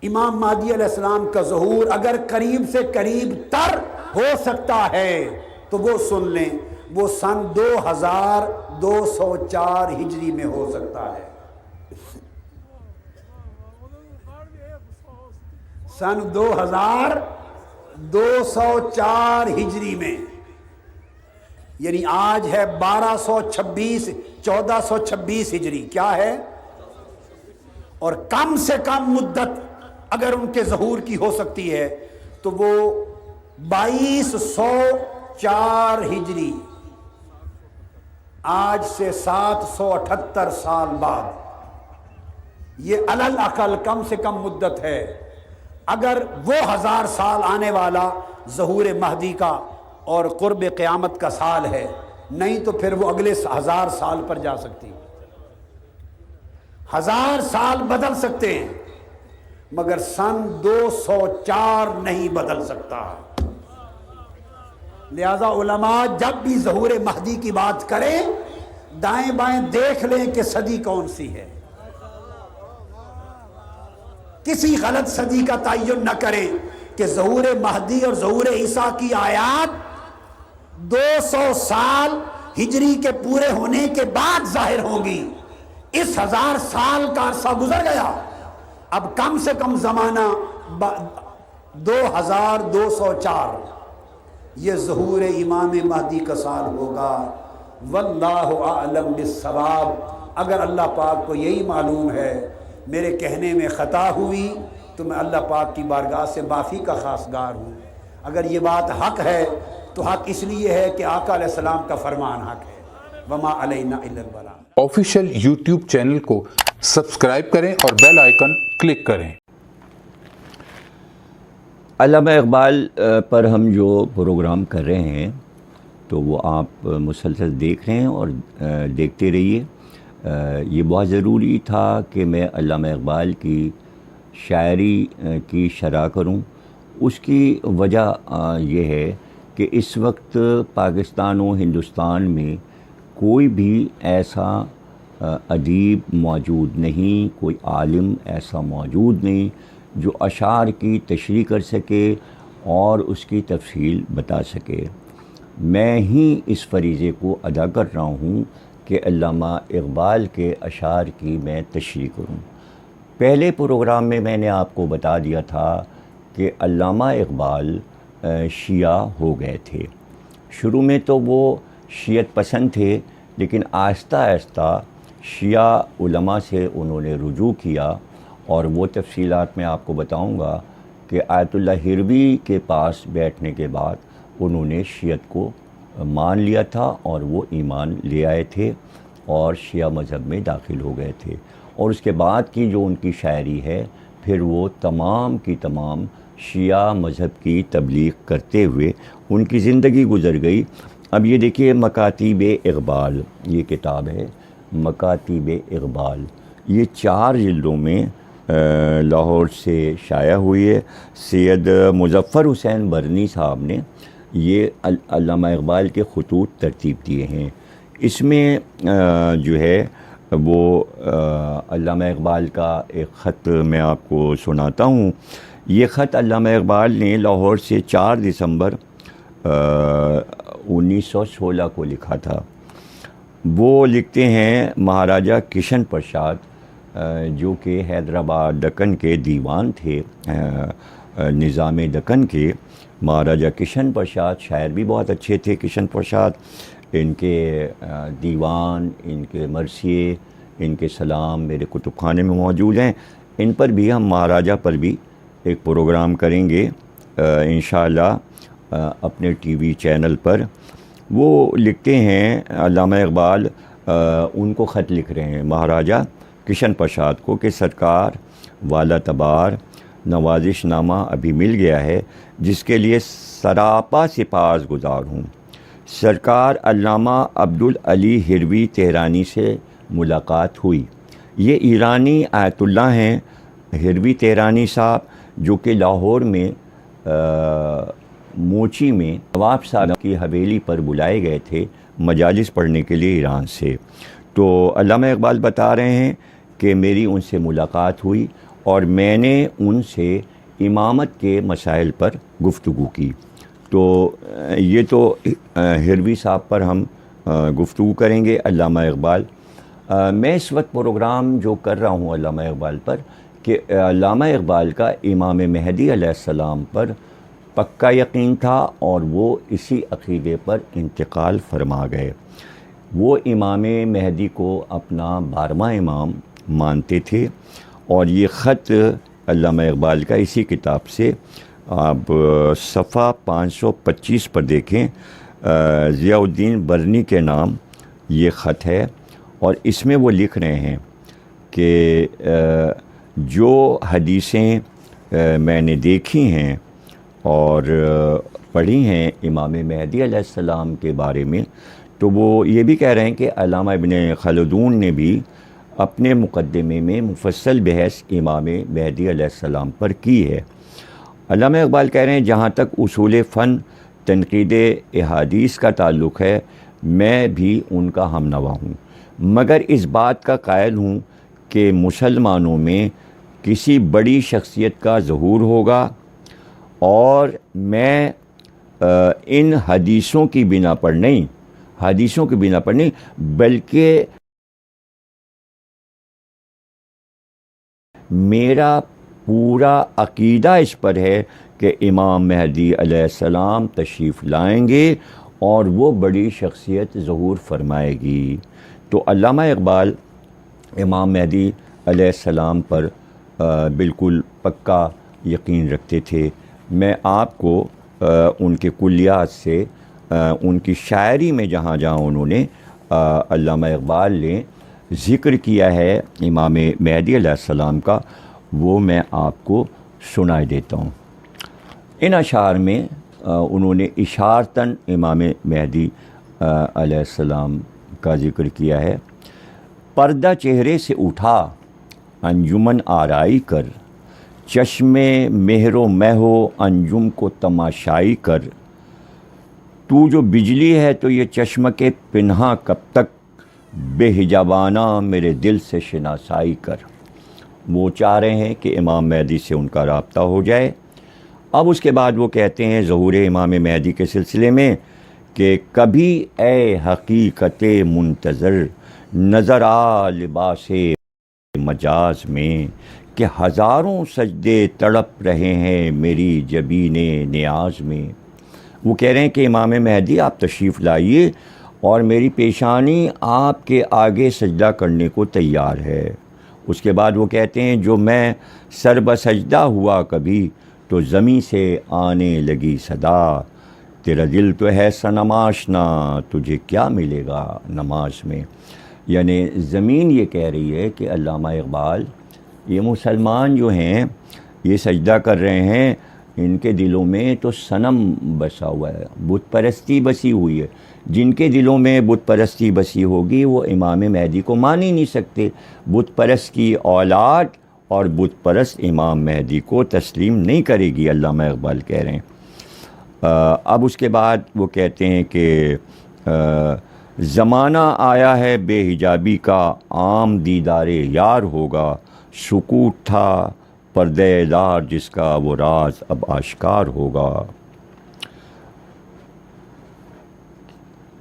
امام مہدی علیہ السلام کا ظہور اگر قریب سے قریب تر ہو سکتا ہے تو وہ سن لیں، وہ سن 2204 ہجری میں ہو سکتا ہے. سن 2204 ہجری میں، یعنی آج ہے 1426 ہجری، کیا ہے؟ اور کم سے کم مدت اگر ان کے ظہور کی ہو سکتی ہے تو وہ 2204 ہجری، آج سے 778 سال بعد. یہ علی الاقل کم سے کم مدت ہے. اگر وہ 1000 سال آنے والا ظہور مہدی کا اور قرب قیامت کا سال ہے، نہیں تو پھر وہ اگلے 1000 سال پر جا سکتی. 1000 سال بدل سکتے ہیں مگر سن 204 نہیں بدل سکتا. لہذا علماء جب بھی ظہور مہدی کی بات کریں دائیں بائیں دیکھ لیں کہ صدی کون سی ہے، کسی غلط صدی کا تعین نہ کریں کہ ظہور مہدی اور ظہور عیسیٰ کی آیات 200 سال ہجری کے پورے ہونے کے بعد ظاہر ہوں گی. اس 1000 سال کا عرصہ گزر گیا، اب کم سے کم زمانہ 2204 یہ ظہور امام مہدی کا سال ہوگا. واللہ اعلم بالصواب. اگر اللہ پاک کو یہی معلوم ہے میرے کہنے میں خطا ہوئی تو میں اللہ پاک کی بارگاہ سے معافی کا خواستگار ہوں. اگر یہ بات حق ہے تو حق اس لیے ہے کہ آقا علیہ السلام کا فرمان حق ہے. وما علینا الا البلاغ. آفیشیل یوٹیوب چینل کو سبسکرائب کریں اور بیل آئیکن کلک کریں. علامہ اقبال پر ہم جو پروگرام کر رہے ہیں تو وہ آپ مسلسل دیکھ رہے ہیں اور دیکھتے رہیے. یہ بہت ضروری تھا کہ میں علامہ اقبال کی شاعری کی شرح کروں. اس کی وجہ یہ ہے کہ اس وقت پاکستان و ہندوستان میں کوئی بھی ایسا ادیب موجود نہیں، کوئی عالم ایسا موجود نہیں جو اشعار کی تشریح کر سکے اور اس کی تفصیل بتا سکے. میں ہی اس فریضے کو ادا کر رہا ہوں کہ علامہ اقبال کے اشعار کی میں تشریح کروں. پہلے پروگرام میں میں نے آپ کو بتا دیا تھا کہ علامہ اقبال شیعہ ہو گئے تھے. شروع میں تو وہ شیعت پسند تھے، لیکن آہستہ آہستہ شیعہ علماء سے انہوں نے رجوع کیا اور وہ تفصیلات میں آپ کو بتاؤں گا کہ آیت اللہ ہروی کے پاس بیٹھنے کے بعد انہوں نے شیعت کو مان لیا تھا اور وہ ایمان لے آئے تھے اور شیعہ مذہب میں داخل ہو گئے تھے. اور اس کے بعد کی جو ان کی شاعری ہے پھر وہ تمام کی تمام شیعہ مذہب کی تبلیغ کرتے ہوئے ان کی زندگی گزر گئی. اب یہ دیکھیے مکاتیب اقبال، یہ کتاب ہے مکاتیب اقبال، یہ 4 جلدوں میں لاہور سے شائع ہوئی ہے. سید مظفر حسین برنی صاحب نے یہ علامہ اقبال کے خطوط ترتیب دیے ہیں. اس میں جو ہے وہ علامہ اقبال کا ایک خط میں آپ کو سناتا ہوں. یہ خط علامہ اقبال نے لاہور سے 4 دسمبر 1916 کو لکھا تھا. وہ لکھتے ہیں مہاراجا کشن پرساد جو کہ حیدرآباد دکن کے دیوان تھے، نظام دکن کے. مہاراجا کشن پرساد شاعر بھی بہت اچھے تھے. کشن پرساد، ان کے دیوان، ان کے مرثیے، ان کے سلام میرے کتب خانے میں موجود ہیں. ان پر بھی ہم مہاراجا پر بھی ایک پروگرام کریں گے انشاءاللہ اپنے ٹی وی چینل پر. وہ لکھتے ہیں علامہ اقبال ان کو خط لکھ رہے ہیں مہاراجا کشن پرساد کو کہ سرکار والا تبار نوازش نامہ ابھی مل گیا ہے جس کے لیے سراپا سپاس گزار ہوں. سرکار علامہ عبدالعلی ہروی تہرانی سے ملاقات ہوئی. یہ ایرانی آیت اللہ ہیں ہروی تہرانی صاحب، جو کہ لاہور میں موچی میں نواب صاحب کی حویلی پر بلائے گئے تھے مجالس پڑھنے کے لیے ایران سے. تو علامہ اقبال بتا رہے ہیں کہ میری ان سے ملاقات ہوئی اور میں نے ان سے امامت کے مسائل پر گفتگو کی. تو یہ تو ہروی صاحب پر ہم گفتگو کریں گے. علامہ اقبال، میں اس وقت پروگرام جو کر رہا ہوں علامہ اقبال پر، کہ علامہ اقبال کا امام مہدی علیہ السلام پر پکا یقین تھا اور وہ اسی عقیدے پر انتقال فرما گئے. وہ امام مہدی کو اپنا 12واں امام مانتے تھے. اور یہ خط علامہ اقبال کا اسی کتاب سے آپ صفحہ 525 پر دیکھیں. ضیاء الدین برنی کے نام یہ خط ہے اور اس میں وہ لکھ رہے ہیں کہ جو حدیثیں میں نے دیکھی ہیں اور پڑھی ہیں امام مہدی علیہ السلام کے بارے میں، تو وہ یہ بھی کہہ رہے ہیں کہ علامہ ابن خلدون نے بھی اپنے مقدمے میں مفصل بحث امام مہدی علیہ السلام پر کی ہے. علامہ اقبال کہہ رہے ہیں جہاں تک اصول فن تنقید احادیث کا تعلق ہے میں بھی ان کا ہم نوا ہوں، مگر اس بات کا قائل ہوں کہ مسلمانوں میں کسی بڑی شخصیت کا ظہور ہوگا اور میں ان حدیثوں کی بنا پر نہیں بلکہ میرا پورا عقیدہ اس پر ہے کہ امام مہدی علیہ السلام تشریف لائیں گے اور وہ بڑی شخصیت ظہور فرمائے گی. تو علامہ اقبال امام مہدی علیہ السلام پر بالکل پکا یقین رکھتے تھے. میں آپ کو ان کے کلیات سے ان کی شاعری میں جہاں انہوں نے علامہ اقبال نے ذکر کیا ہے امام مہدی علیہ السلام کا، وہ میں آپ کو سنائے دیتا ہوں. ان اشعار میں انہوں نے اشارتاً امام مہدی علیہ السلام کا ذکر کیا ہے. پردہ چہرے سے اٹھا انجمن آرائی کر، چشم مہر و مہ و انجم کو تماشائی کر. تو جو بجلی ہے تو یہ چشم کے پنہا کب تک، بے حجابانہ میرے دل سے شناسائی کر. وہ چاہ رہے ہیں کہ امام مہدی سے ان کا رابطہ ہو جائے. اب اس کے بعد وہ کہتے ہیں ظہور امام مہدی کے سلسلے میں کہ کبھی اے حقیقت منتظر نظر آ لباس مجاز میں، کہ ہزاروں سجدے تڑپ رہے ہیں میری جبین نیاز میں. وہ کہہ رہے ہیں کہ امام مہدی آپ تشریف لائیے اور میری پیشانی آپ کے آگے سجدہ کرنے کو تیار ہے. اس کے بعد وہ کہتے ہیں جو میں سر بسجدہ ہوا کبھی تو زمیں سے آنے لگی صدا، تیرا دل تو ہے صنم آشنا تجھے کیا ملے گا نماز میں. یعنی زمین یہ کہہ رہی ہے کہ علامہ اقبال یہ مسلمان جو ہیں یہ سجدہ کر رہے ہیں، ان کے دلوں میں تو صنم بسا ہوا ہے، بت پرستی بسی ہوئی ہے. جن کے دلوں میں بت پرستی بسی ہوگی وہ امام مہدی کو مان ہی نہیں سکتے. بت پرست کی اولاد اور بت پرست امام مہدی کو تسلیم نہیں کرے گی، علامہ اقبال کہہ رہے ہیں. اب اس کے بعد وہ کہتے ہیں کہ زمانہ آیا ہے بے حجابی کا، عام دیدار یار ہوگا. سکوت تھا پردے دار جس کا وہ راز اب آشکار ہوگا۔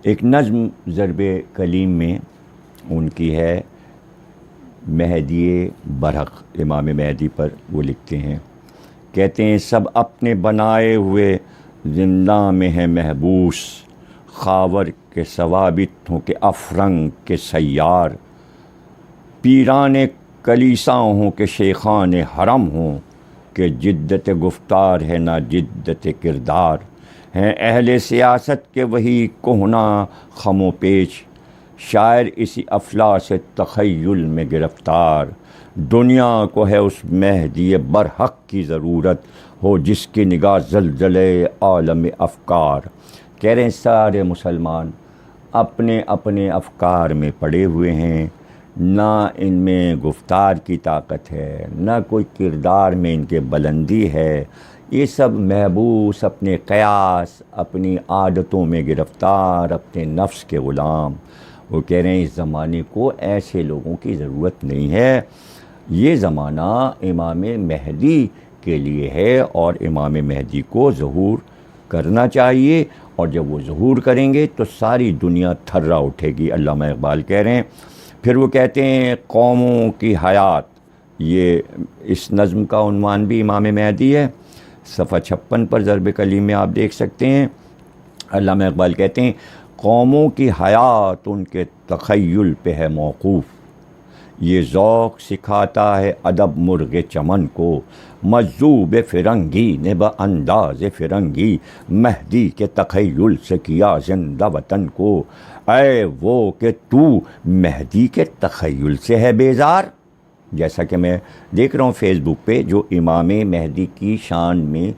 ایک نظم ضرب کلیم میں ان کی ہے، مہدی برحق، امام مہدی پر وہ لکھتے ہیں، کہتے ہیں سب اپنے بنائے ہوئے زندہ میں ہیں محبوس، خاور کے ثوابت ہوں کہ افرنگ کے سیار، پیران کلیسا ہوں کہ شیخان حرم ہوں، کہ جدت گفتار ہے نہ جدت کردار، ہیں اہل سیاست کے وہی کہنا خم و پیچ، شاعر اسی افلاس تخیل میں گرفتار، دنیا کو ہے اس مہدی برحق کی ضرورت، ہو جس کی نگاہ زلزلے عالم افکار۔ کہہ رہے ہیں سارے مسلمان اپنے اپنے افکار میں پڑے ہوئے ہیں، نہ ان میں گفتار کی طاقت ہے، نہ کوئی کردار میں ان کے بلندی ہے، یہ سب محبوس، اپنے قیاس، اپنی عادتوں میں گرفتار، اپنے نفس کے غلام۔ وہ کہہ رہے ہیں اس زمانے کو ایسے لوگوں کی ضرورت نہیں ہے، یہ زمانہ امام مہدی کے لیے ہے، اور امام مہدی کو ظہور کرنا چاہیے، اور جب وہ ظہور کریں گے تو ساری دنیا تھرا اٹھے گی، علامہ اقبال کہہ رہے ہیں۔ پھر وہ کہتے ہیں قوموں کی حیات، یہ اس نظم کا عنوان بھی امام مہدی ہے، صفحہ 56 پر ضرب کلیم میں آپ دیکھ سکتے ہیں۔ علامہ اقبال کہتے ہیں قوموں کی حیات ان کے تخیل پہ ہے موقوف، یہ ذوق سکھاتا ہے ادب مرغ چمن کو، مجذوب فرنگی نے با انداز فرنگی، مہدی کے تخیل سے کیا زندہ وطن کو، اے وہ کہ تو مہدی کے تخیل سے ہے بیزار۔ جیسا کہ میں دیکھ رہا ہوں فیس بک پہ جو امام مہدی کی شان میں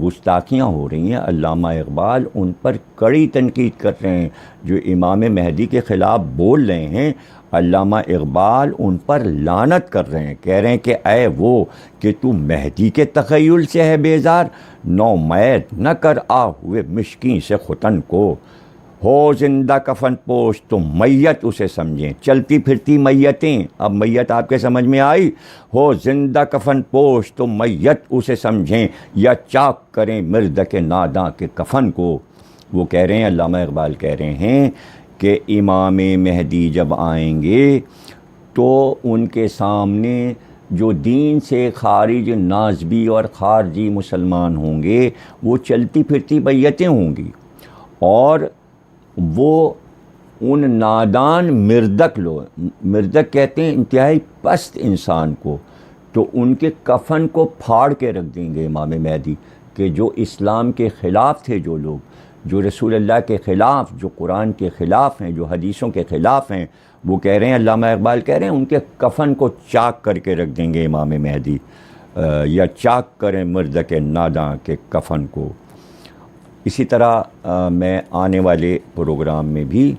گستاخیاں ہو رہی ہیں، علامہ اقبال ان پر کڑی تنقید کر رہے ہیں، جو امام مہدی کے خلاف بول رہے ہیں، علامہ اقبال ان پر لعنت کر رہے ہیں، کہہ رہے ہیں کہ اے وہ کہ تو مہدی کے تخیل سے ہے بیزار، نومید نہ کر آ ہوئے مشکین سے ختن کو، ہو زندہ کفن پوش تو میت اسے سمجھیں، چلتی پھرتی میتیں، اب میت آپ کے سمجھ میں آئی، ہو زندہ کفن پوش تو میت اسے سمجھیں، یا چاک کریں مرد کے ناداں کے کفن کو۔ وہ کہہ رہے ہیں، علامہ اقبال کہہ رہے ہیں کہ امام مہدی جب آئیں گے تو ان کے سامنے جو دین سے خارج نازبی اور خارجی مسلمان ہوں گے وہ چلتی پھرتی میتیں ہوں گی، اور وہ ان نادان مردک کہتے ہیں انتہائی پست انسان کو، تو ان کے کفن کو پھاڑ کے رکھ دیں گے امام مہدی، کہ جو اسلام کے خلاف تھے، جو لوگ جو رسول اللہ کے خلاف، جو قرآن کے خلاف ہیں، جو حدیثوں کے خلاف ہیں، وہ کہہ رہے ہیں، علامہ اقبال کہہ رہے ہیں ان کے کفن کو چاک کر کے رکھ دیں گے امام مہدی، یا چاک کریں مرد کے ناداں کے کفن کو۔ اسی طرح میں آنے والے پروگرام میں بھی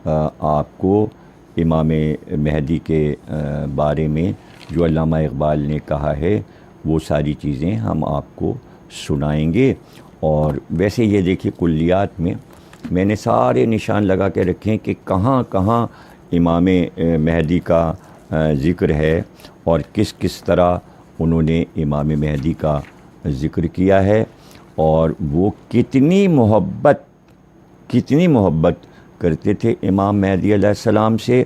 آپ کو امام مہدی کے بارے میں جو علامہ اقبال نے کہا ہے وہ ساری چیزیں ہم آپ کو سنائیں گے۔ اور ویسے یہ دیکھیے کلیات میں نے سارے نشان لگا کے رکھے ہیں کہ کہاں کہاں امام مہدی کا ذکر ہے اور کس کس طرح انہوں نے امام مہدی کا ذکر کیا ہے، اور وہ کتنی محبت کرتے تھے امام مہدی علیہ السلام سے،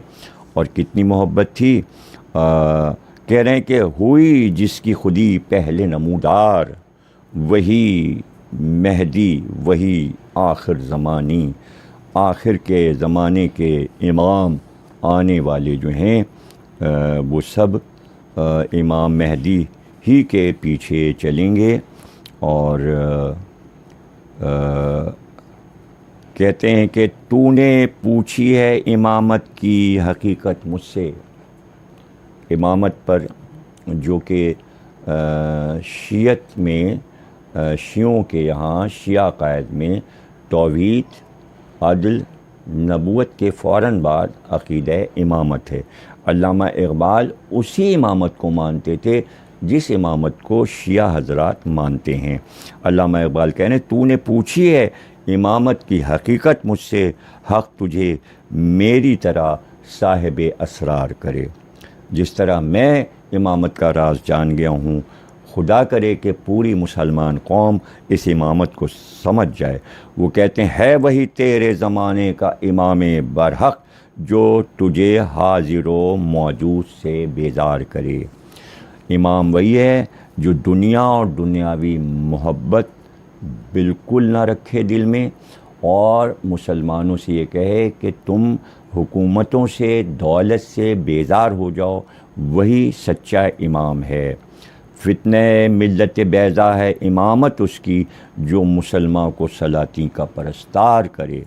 اور کتنی محبت تھی۔ کہہ رہے ہیں کہ ہوئی جس کی خودی پہلے نمودار، وہی مہدی وہی آخر زمانی، آخر کے زمانے کے امام آنے والے جو ہیں وہ سب امام مہدی ہی کے پیچھے چلیں گے۔ اور کہتے ہیں کہ تو نے پوچھی ہے امامت کی حقیقت مجھ سے، امامت پر جو کہ شیعت میں شیعوں کے یہاں شیعہ قائد میں توحید، عدل، نبوت کے فوراً بعد عقیدہ امامت ہے۔ علامہ اقبال اسی امامت کو مانتے تھے جس امامت کو شیعہ حضرات مانتے ہیں۔ علامہ اقبال کہہ رہے ہیں تو نے پوچھی ہے امامت کی حقیقت مجھ سے، حق تجھے میری طرح صاحب اسرار کرے۔ جس طرح میں امامت کا راز جان گیا ہوں خدا کرے کہ پوری مسلمان قوم اس امامت کو سمجھ جائے۔ وہ کہتے ہیں ہے وہی تیرے زمانے کا امام برحق جو تجھے حاضر و موجود سے بیزار کرے۔ امام وہی ہے جو دنیا اور دنیاوی محبت بالکل نہ رکھے دل میں، اور مسلمانوں سے یہ کہے کہ تم حکومتوں سے، دولت سے بیزار ہو جاؤ، وہی سچا امام ہے۔ فتنہ ملت بیضا ہے امامت اس کی جو مسلمان کو سلاطین کا پرستار کرے۔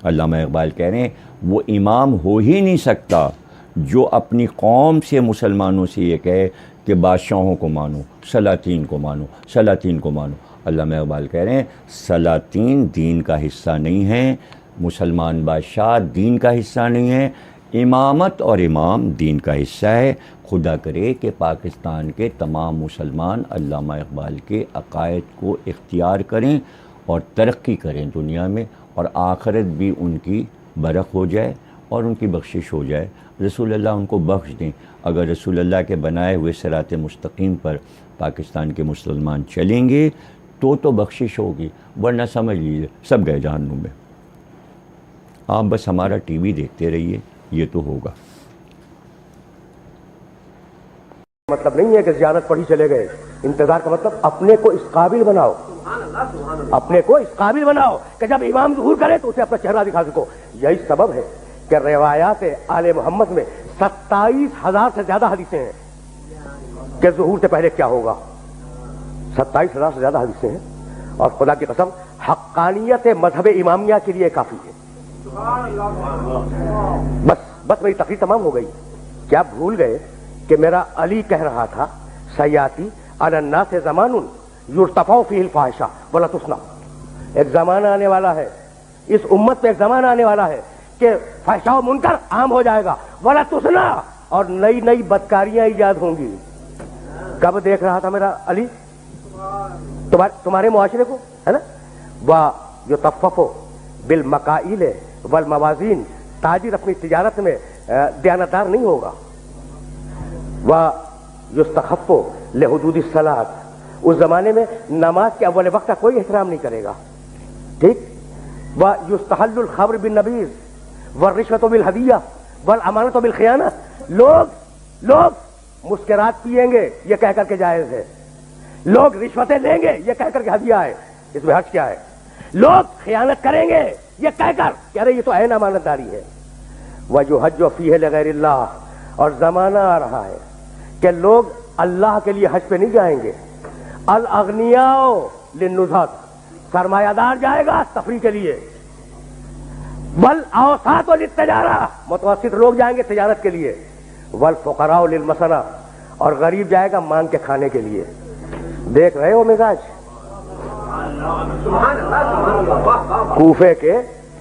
علامہ اقبال کہہ رہے ہیں وہ امام ہو ہی نہیں سکتا جو اپنی قوم سے، مسلمانوں سے یہ کہے کہ بادشاہوں کو مانو، سلاطین کو مانو، سلاطین کو مانو۔ علامہ اقبال کہہ رہے ہیں سلاطین دین کا حصہ نہیں ہیں، مسلمان بادشاہ دین کا حصہ نہیں ہے، امامت اور امام دین کا حصہ ہے۔ خدا کرے کہ پاکستان کے تمام مسلمان علامہ اقبال کے عقائد کو اختیار کریں اور ترقی کریں دنیا میں، اور آخرت بھی ان کی برق ہو جائے اور ان کی بخشش ہو جائے۔ رسول اللہ ان کو بخش دیں۔ اگر رسول اللہ کے بنائے ہوئے صراط مستقیم پر پاکستان کے مسلمان چلیں گے تو بخشش ہوگی، ورنہ سمجھ لیجیے سب گئے جہنم میں۔ آپ بس ہمارا ٹی وی دیکھتے رہیے، یہ تو ہوگا۔ مطلب نہیں ہے کہ زیارت پڑھی چلے گئے، انتظار کا مطلب اپنے کو اس قابل بناؤ، اپنے کو اس قابل بناؤ کہ جب امام ظہور کرے تو اسے اپنا چہرہ دکھا سکو۔ یہی سبب ہے کہ روایات آل محمد میں 27,000 سے زیادہ حدیثیں ہیں کہ ظہور سے پہلے کیا ہوگا۔ 27,000 سے زیادہ حدیثیں ہیں، اور خدا کی قسم حقانیت مذہب امامیہ کے لیے کافی ہے۔ بس میری تقریر تمام ہو گئی۔ کیا بھول گئے کہ میرا علی کہہ رہا تھا سیاتی علی الناس زمان یرتفع فیہ الفاحشہ ولا تسنى، ایک زمانہ آنے والا ہے، اس امت پہ ایک زمانہ آنے والا ہے کہ فحشاء و منکر عام ہو جائے گا، ولا تسنى، اور نئی نئی بدکاریاں ایجاد ہوں گی۔ کب دیکھ رہا تھا میرا علی؟ تمہارے معاشرے کو ہے نا، وَيُطَفَّفُ بِالْمَكَائِلِ وَالْمَوَازِينِ، تاجر اپنی تجارت میں دیانتدار نہیں ہوگا۔ وَيُسْتَخَفُّ لِحُدُودِ الصَّلَاةِ، اس زمانے میں نماز کے اول وقت کا کوئی احترام نہیں کرے گا، ٹھیک۔ وَيُسْتَحَلُّ الْخَمْرُ بِالنَّبِيذِ وَالرِّشْوَةُ بِالْهَدِيَّةِ وَالْأَمَانَةُ بِالْخِيَانَةِ، لوگ مسکرات پیئیں گے یہ کہہ کر کے جائز ہے، لوگ رشوتیں لیں گے یہ کہہ کر کے ہدیہ ہے، اس میں حرج کیا ہے؟ لوگ خیانت کریں گے یہ کہہ کر کہ ارے یہ تو عین امانت داری ہے۔ وَيُحَجُّ فِيهِ لِغَيْرِ اللَّهِ، اور زمانہ آ رہا ہے کہ لوگ اللہ کے لیے حج پہ نہیں جائیں گے۔ الاغنیاء للنزہۃ، سرمایہ دار جائے گا تفریح کے لیے۔ والاوساط للتجارہ، متوسط لوگ جائیں گے تجارت کے لیے۔ والفقراء للمسنہ، اور غریب جائے گا مانگ کے کھانے کے لیے۔ دیکھ رہے ہو مزاج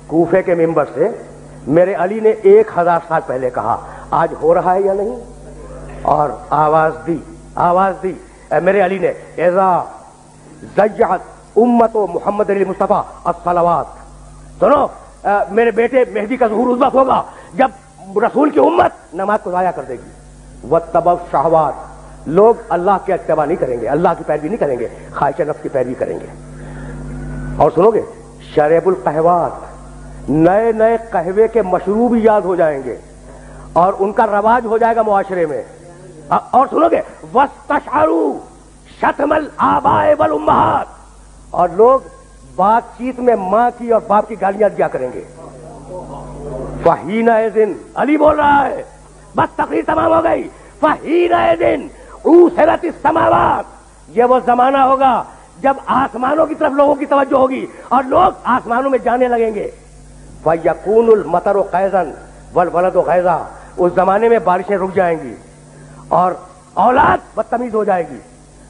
کوفے کے منبر سے میرے علی نے 1000 سال پہلے کہا، آج ہو رہا ہے یا نہیں؟ اور آواز دی میرے علی نے، اذا ضیعت امت محمد علی مصطفیٰ الصلوات، سنو میرے بیٹے مہدی کا ظہور اس وقت ہوگا جب رسول کی امت نماز کو ضائع کر دے گی۔ واتبعوا الشہوات، لوگ اللہ کے اتباع نہیں کریں گے، اللہ کی پیروی نہیں کریں گے، خواہش نفس کی پیروی کریں گے۔ اور سنو گے شریب القہوات، نئے نئے قہوے کے مشروب ایجاد ہو جائیں گے اور ان کا رواج ہو جائے گا معاشرے میں۔ اور سنو گے واستشعروا شتم الآباء والامہات، اور لوگ بات چیت میں ماں کی اور باپ کی گالیاں دیا کریں گے۔ فحینئذ، علی بول رہا ہے، بس تقریر تمام ہو گئی۔ فحینئذ عُثرت السماوات، یہ وہ زمانہ ہوگا جب آسمانوں کی طرف لوگوں کی توجہ ہوگی اور لوگ آسمانوں میں جانے لگیں گے۔ فَيَكُونُ الْمَطَرُ قَيْضًا وَالْوَلَدُ غَيْضًا، اس زمانے میں بارشیں رک جائیں گی اور اولاد بدتمیز ہو جائے گی۔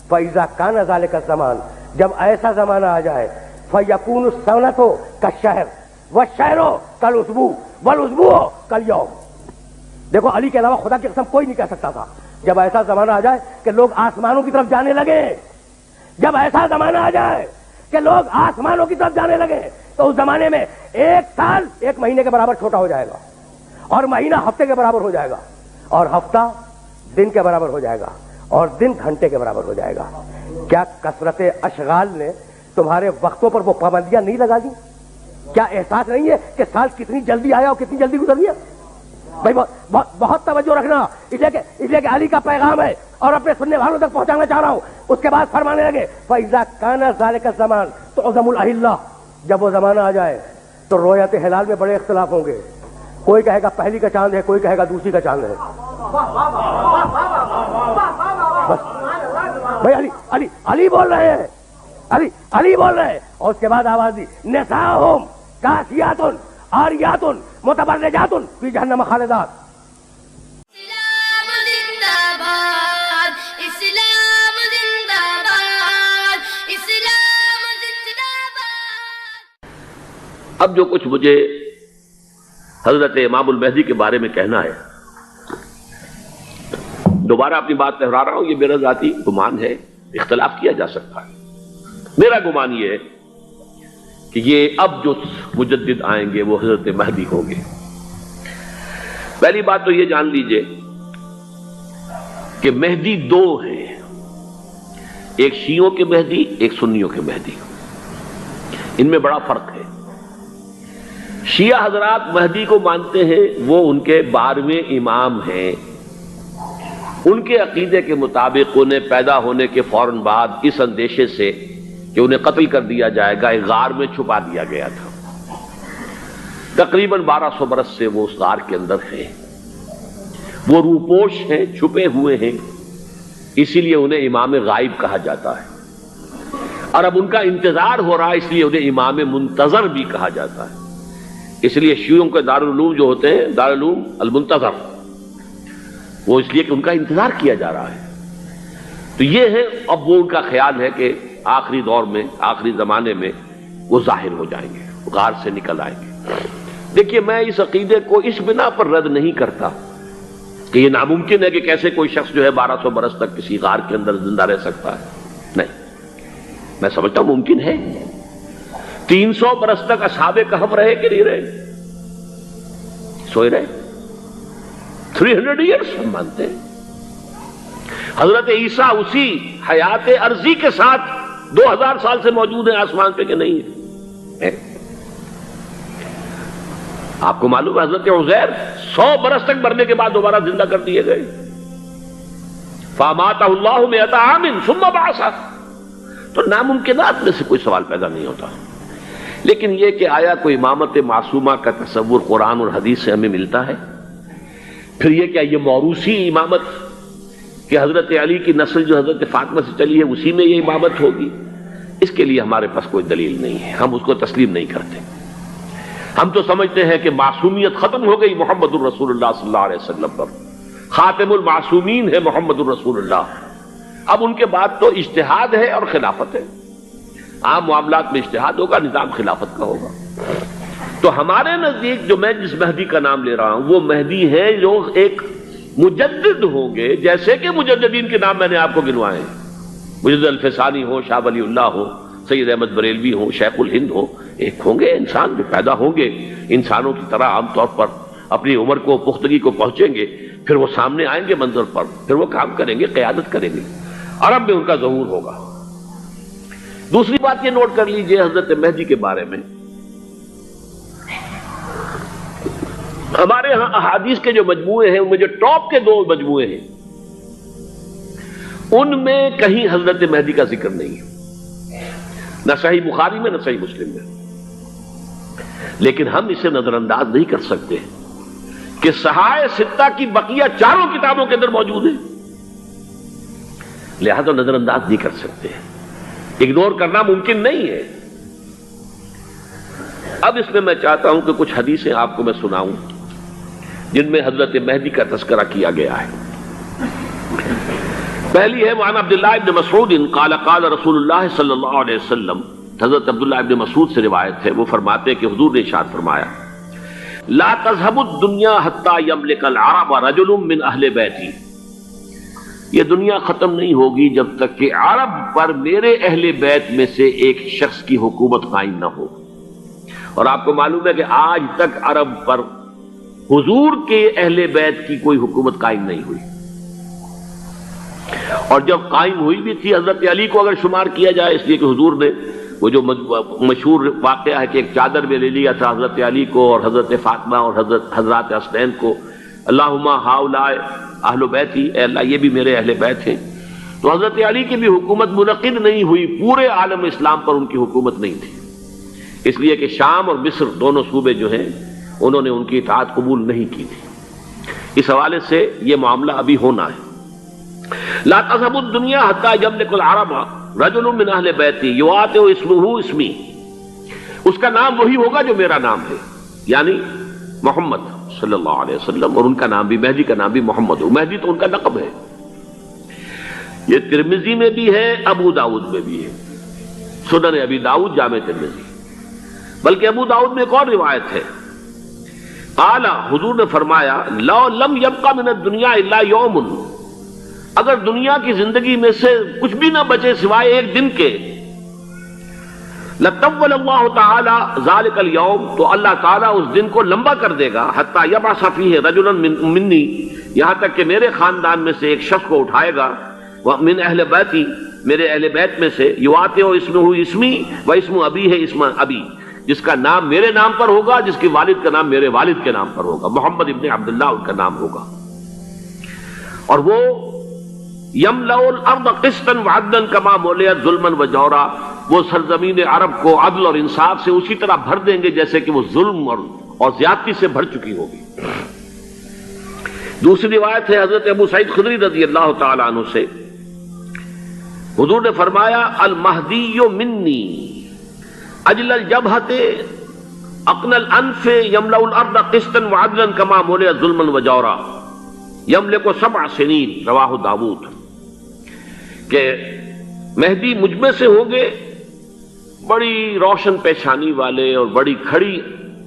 فَإِذَا كَانَ ذَلِكَ الزَّمَانُ، جب ایسا زمانہ آ جائے، فَيَكُونُ السَّنَةُ كَالشَّهْرِ وَالشَّهْرُ كَالْأُسْبُوعِ وَالْأُسْبُوعُ كَالْيَوْمِ۔ دیکھو علی کے علاوہ خدا کی قسم کوئی نہیں کہہ سکتا تھا جب ایسا زمانہ آ جائے کہ لوگ آسمانوں کی طرف جانے لگے، جب ایسا زمانہ آ جائے کہ لوگ آسمانوں کی طرف جانے لگے تو اس زمانے میں 1 سال 1 مہینے کے برابر چھوٹا ہو جائے گا، اور مہینہ ہفتے کے برابر ہو جائے گا، اور ہفتہ دن کے برابر ہو جائے گا، اور دن گھنٹے کے برابر ہو جائے گا. کیا کثرت اشغال نے تمہارے وقتوں پر وہ پابندیاں نہیں لگا دی؟ کیا احساس نہیں ہے کہ سال کتنی جلدی آیا اور کتنی جلدی گزر گیا؟ بھائی بہت توجہ رکھنا، اس لیے کہ علی کا پیغام ہے اور اپنے سننے والوں تک پہنچانا چاہ رہا ہوں. اس کے بعد فرمانے لگے فَإِذَا كَانَ ذَلِكَ الزَّمَانُ تُعْظَمُ الْأَهِلَّةُ. جب وہ زمانہ آ جائے تو رویت ہلال میں بڑے اختلاف ہوں گے. کوئی کہے گا پہلی کا چاند ہے، کوئی کہے گا دوسری کا چاند ہے. بھائی علی بول رہے ہیں، علی بول رہے ہیں. اور اس کے بعد آواز دی نساؤہم کاسیات عاریات متبرجات فی جہنم خالدات. اب جو کچھ مجھے حضرت امام المہدی کے بارے میں کہنا ہے، دوبارہ اپنی بات دہرا رہا ہوں، یہ میرا ذاتی گمان ہے، اختلاف کیا جا سکتا ہے. میرا گمان یہ ہے کہ یہ اب جو مجدد آئیں گے وہ حضرت مہدی ہوں گے. پہلی بات تو یہ جان لیجئے کہ مہدی دو ہیں، ایک شیعوں کے مہدی، ایک سنیوں کے مہدی. ان میں بڑا فرق ہے. شیعہ حضرات مہدی کو مانتے ہیں، وہ ان کے 12ویں امام ہیں. ان کے عقیدے کے مطابق انہیں پیدا ہونے کے فوراً بعد اس اندیشے سے کہ انہیں قتل کر دیا جائے گا ایک غار میں چھپا دیا گیا تھا. تقریباً 1200 برس سے وہ اس غار کے اندر ہیں. وہ روپوش ہیں، چھپے ہوئے ہیں، اسی لیے انہیں امام غائب کہا جاتا ہے. اور اب ان کا انتظار ہو رہا ہے، اس لیے انہیں امام منتظر بھی کہا جاتا ہے. اس لیے شیعوں کے دارالعلوم جو ہوتے ہیں دارالعلوم المنتظر، وہ اس لیے کہ ان کا انتظار کیا جا رہا ہے. تو یہ ہے، اب وہ ان کا خیال ہے کہ آخری دور میں، آخری زمانے میں وہ ظاہر ہو جائیں گے، غار سے نکل آئیں گے. دیکھیے میں اس عقیدے کو اس بنا پر رد نہیں کرتا کہ یہ ناممکن ہے کہ کیسے کوئی شخص جو ہے 1200 برس تک کسی غار کے اندر زندہ رہ سکتا ہے. نہیں، میں سمجھتا ہوں ممکن ہے. 300 برس تک اصحاب کہف رہے کہ نہیں رہے؟ سوئے رہے. 300 ایئرس ہم مانتے ہیں. حضرت عیسیٰ اسی حیات عرضی کے ساتھ 2000 سال سے موجود ہیں آسمان پہ کہ نہیں ہے؟ آپ کو معلوم ہے حضرت عزیر 100 برس تک مرنے کے بعد دوبارہ زندہ کر دیے گئے. فاماتہ اللہ 100 عام ثم بعثہ. تو ناممکنات میں سے کوئی سوال پیدا نہیں ہوتا. لیکن یہ کہ آیا کوئی امامت معصومہ کا تصور قرآن اور حدیث سے ہمیں ملتا ہے؟ پھر یہ کیا یہ موروثی امامت کہ حضرت علی کی نسل جو حضرت فاطمہ سے چلی ہے اسی میں یہ امامت ہوگی؟ اس کے لیے ہمارے پاس کوئی دلیل نہیں ہے، ہم اس کو تسلیم نہیں کرتے. ہم تو سمجھتے ہیں کہ معصومیت ختم ہو گئی محمد الرسول اللہ صلی اللہ علیہ وسلم پر. خاتم المعصومین ہے محمد الرسول اللہ. اب ان کے بعد تو اجتہاد ہے اور خلافت ہے. عام معاملات میں اجتہاد ہوگا، نظام خلافت کا ہوگا. تو ہمارے نزدیک جو میں جس مہدی کا نام لے رہا ہوں وہ مہدی ہے جو ایک مجدد ہوں گے، جیسے کہ مجددین کے نام میں نے آپ کو گنوائے ہیں. مجدد الفسانی ہو، شاہ ولی اللہ ہو، سید احمد بریلوی ہو، شیخ الہند ہو. ایک ہوں گے انسان جو پیدا ہوں گے انسانوں کی طرح عام طور پر اپنی عمر کو، پختگی کو پہنچیں گے، پھر وہ سامنے آئیں گے منظر پر، پھر وہ کام کریں گے، قیادت کریں گے. عرب میں ان کا ظہور ہوگا. دوسری بات یہ نوٹ کر لیجئے حضرت مہدی کے بارے میں، ہمارے ہاں احادیث کے جو مجموعے ہیں ان میں جو ٹاپ کے 2 مجموعے ہیں ان میں کہیں حضرت مہدی کا ذکر نہیں ہے، نہ صحیح بخاری میں نہ صحیح مسلم میں. لیکن ہم اسے نظر انداز نہیں کر سکتے کہ صحائح ستہ کی بقیہ 4 کتابوں کے اندر موجود ہیں، لہذا نظر انداز نہیں کر سکتے، اگنور کرنا ممکن نہیں ہے. اب اس میں میں چاہتا ہوں کہ کچھ حدیثیں آپ کو میں سناؤں جن میں حضرت مہدی کا تذکرہ کیا گیا ہے. پہلی ہے وعن عبداللہ ابن مسعود قال قال رسول اللہ صلی اللہ علیہ وسلم. حضرت عبداللہ ابن مسعود سے روایت ہے، وہ فرماتے ہیں کہ حضور نے ارشاد فرمایا لا تذهب الدنيا حتى يملك العرب رجل من اہل بیتی. یہ دنیا ختم نہیں ہوگی جب تک کہ عرب پر میرے اہل بیت میں سے ایک شخص کی حکومت قائم نہ ہو. اور آپ کو معلوم ہے کہ آج تک عرب پر حضور کے اہل بیت کی کوئی حکومت قائم نہیں ہوئی. اور جب قائم ہوئی بھی تھی حضرت علی کو اگر شمار کیا جائے، اس لیے کہ حضور نے وہ جو مشہور واقعہ ہے کہ ایک چادر میں لے لیا تھا حضرت علی کو اور حضرت فاطمہ اور حضرات حسنین کو، اللہم ہؤلاء اہل بیتی، اے اللہ یہ بھی میرے اہل بیت ہیں. تو حضرت علی کی بھی حکومت منعقد نہیں ہوئی، پورے عالم اسلام پر ان کی حکومت نہیں تھی، اس لیے کہ شام اور مصر دونوں صوبے جو ہیں انہوں نے ان کی اطاعت قبول نہیں کی تھی. اس حوالے سے یہ معاملہ ابھی ہونا ہے. لا تذهب الدنيا حتى يملك العرب رجل من اہل بیتی یواطئ اسمہ اسمی، اس کا نام وہی ہوگا جو میرا نام ہے، یعنی محمد صلی اللہ علیہ وسلم، اور ان کا نام بھی مہدی کا نام بھی محمد ہو. مہدی تو ان کا لقب ہے. یہ ترمذی میں بھی ہے، ابو داؤد میں بھی ہے، سنن ابی داؤد جامع ترمذی. بلکہ ابو داؤد میں ایک اور روایت ہے، قال حضور نے فرمایا لو لم یبقى من الدنیا الا یوم، اگر دنیا کی زندگی میں سے کچھ بھی نہ بچے سوائے ایک دن کے، لطول اللہ تعالی ذلک اليوم، تو اللہ تعالیٰ اس دن کو لمبا کر دے گا، حتی یبعث فیہ رجلا منی، یہاں تک کہ میرے خاندان میں سے ایک شخص کو اٹھائے گا، من اہل بیتی، میرے اہل بیت میں سے، یواطئ اسمہ اسمی و اسم ابی ہے اسم ابی، جس کا نام میرے نام پر ہوگا، جس کے والد کا نام میرے والد کے نام پر ہوگا، محمد ابن عبداللہ ان کا نام ہوگا. اور وہ یملأ الارض قسطا وعدلا کما ملئت ظلما وجورا، وہ سرزمین عرب کو عدل اور انصاف سے اسی طرح بھر دیں گے جیسے کہ وہ ظلم اور زیادتی سے بھر چکی ہوگی. دوسری روایت ہے حضرت ابو سعید خدری رضی اللہ تعالی عنہ سے، حضور نے فرمایا المہدی منی اجل الجبہۃ اقنى الانف یملأ الارض قسطا وعدلا کما ملئت ظلما وجورا یملک 7 سنین، رواہ داود. کہ مہدی مجھ میں سے ہوں گے، بڑی روشن پیشانی والے اور بڑی کھڑی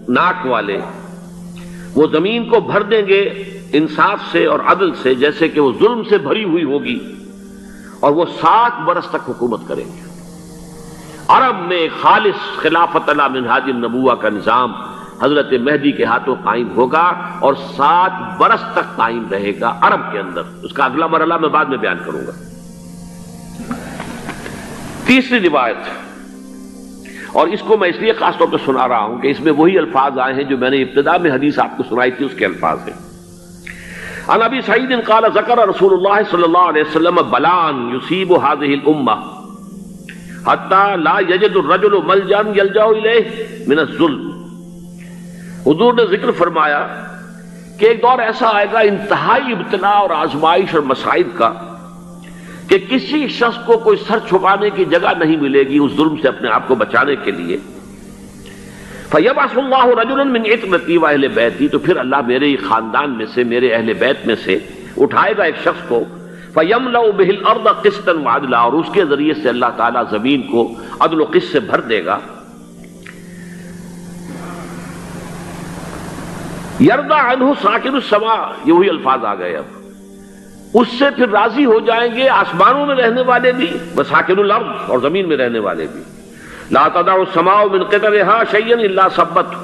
ناک والے، وہ زمین کو بھر دیں گے انصاف سے اور عدل سے جیسے کہ وہ ظلم سے بھری ہوئی ہوگی، اور وہ 7 برس تک حکومت کریں گے. عرب میں خالص خلافت علی منہاج النبوہ کا نظام حضرت مہدی کے ہاتھوں قائم ہوگا اور 7 برس تک قائم رہے گا عرب کے اندر. اس کا اگلا مرحلہ میں بعد میں بیان کروں گا. تیسری روایت، اور اس کو میں اس لیے خاص طور پہ سنا رہا ہوں کہ اس میں وہی الفاظ آئے ہیں جو میں نے ابتدا میں حدیث آپ کو سنائی تھی، اس کے الفاظ ہیں. عن ابی سعید قال ذکر رسول اللہ صلی اللہ علیہ وسلم بلان یصیب هذه الامہ حتی لا یجد الرجل ملجا یلجا الیہ من الظلم. حضور نے ذکر فرمایا کہ ایک دور ایسا آئے گا انتہائی ابتلا اور آزمائش اور مصائب کا کہ کسی شخص کو کوئی سر چھپانے کی جگہ نہیں ملے گی اس ظلم سے اپنے آپ کو بچانے کے لیے. فَيَبْعَثُ اللَّهُ رَجُلًا مِنْ عِتْرَتِي وَأَهْلِ بَيْتِي، تو پھر اللہ میرے خاندان میں سے، میرے اہل بیت میں سے اٹھائے گا ایک شخص کو، فَيَمْلَأُ بِهِ الْأَرْضَ قِسْطًا وَعَدْلًا، اور اس کے ذریعے سے اللہ تعالیٰ زمین کو عدل و قسط سے بھر دے گا. یرضى عنہ ساکن السماء، یہ وہی الفاظ آ گئے. اب اس سے پھر راضی ہو جائیں گے آسمانوں میں رہنے والے بھی، وساکن الارض، اور زمین میں رہنے والے بھی. لا تدع السماء من قطرها شيئا الا ثبته،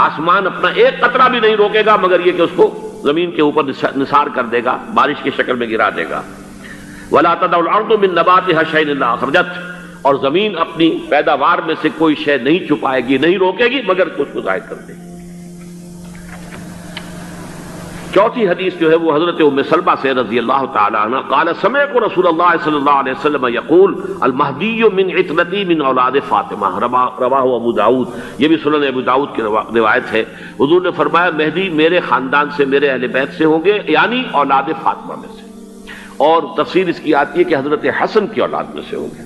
آسمان اپنا ایک قطرہ بھی نہیں روکے گا مگر یہ کہ اس کو زمین کے اوپر نثار کر دے گا، بارش کی شکل میں گرا دے گا. ولا تدع الارض من نباتها شيئا الا اخرجته، اور زمین اپنی پیداوار میں سے کوئی شے نہیں چھپائے گی، نہیں روکے گی مگر کچھ کو ظاہر کر دے گی. چوتھی حدیث جو ہے وہ حضرت ام سلمہ سے رضی اللہ تعالی عنہ قال سمعت رسول اللہ صلی اللہ علیہ وسلم یقول المہدی من عترتی من اولاد فاطمہ، رواہ ابو داؤد، یہ بھی سنن ابو داؤد کی روایت ہے. حضور نے فرمایا مہدی میرے خاندان سے، میرے اہل بیت سے ہوں گے، یعنی اولاد فاطمہ میں سے. اور تفسیر اس کی آتی ہے کہ حضرت حسن کی اولاد میں سے ہوں گے.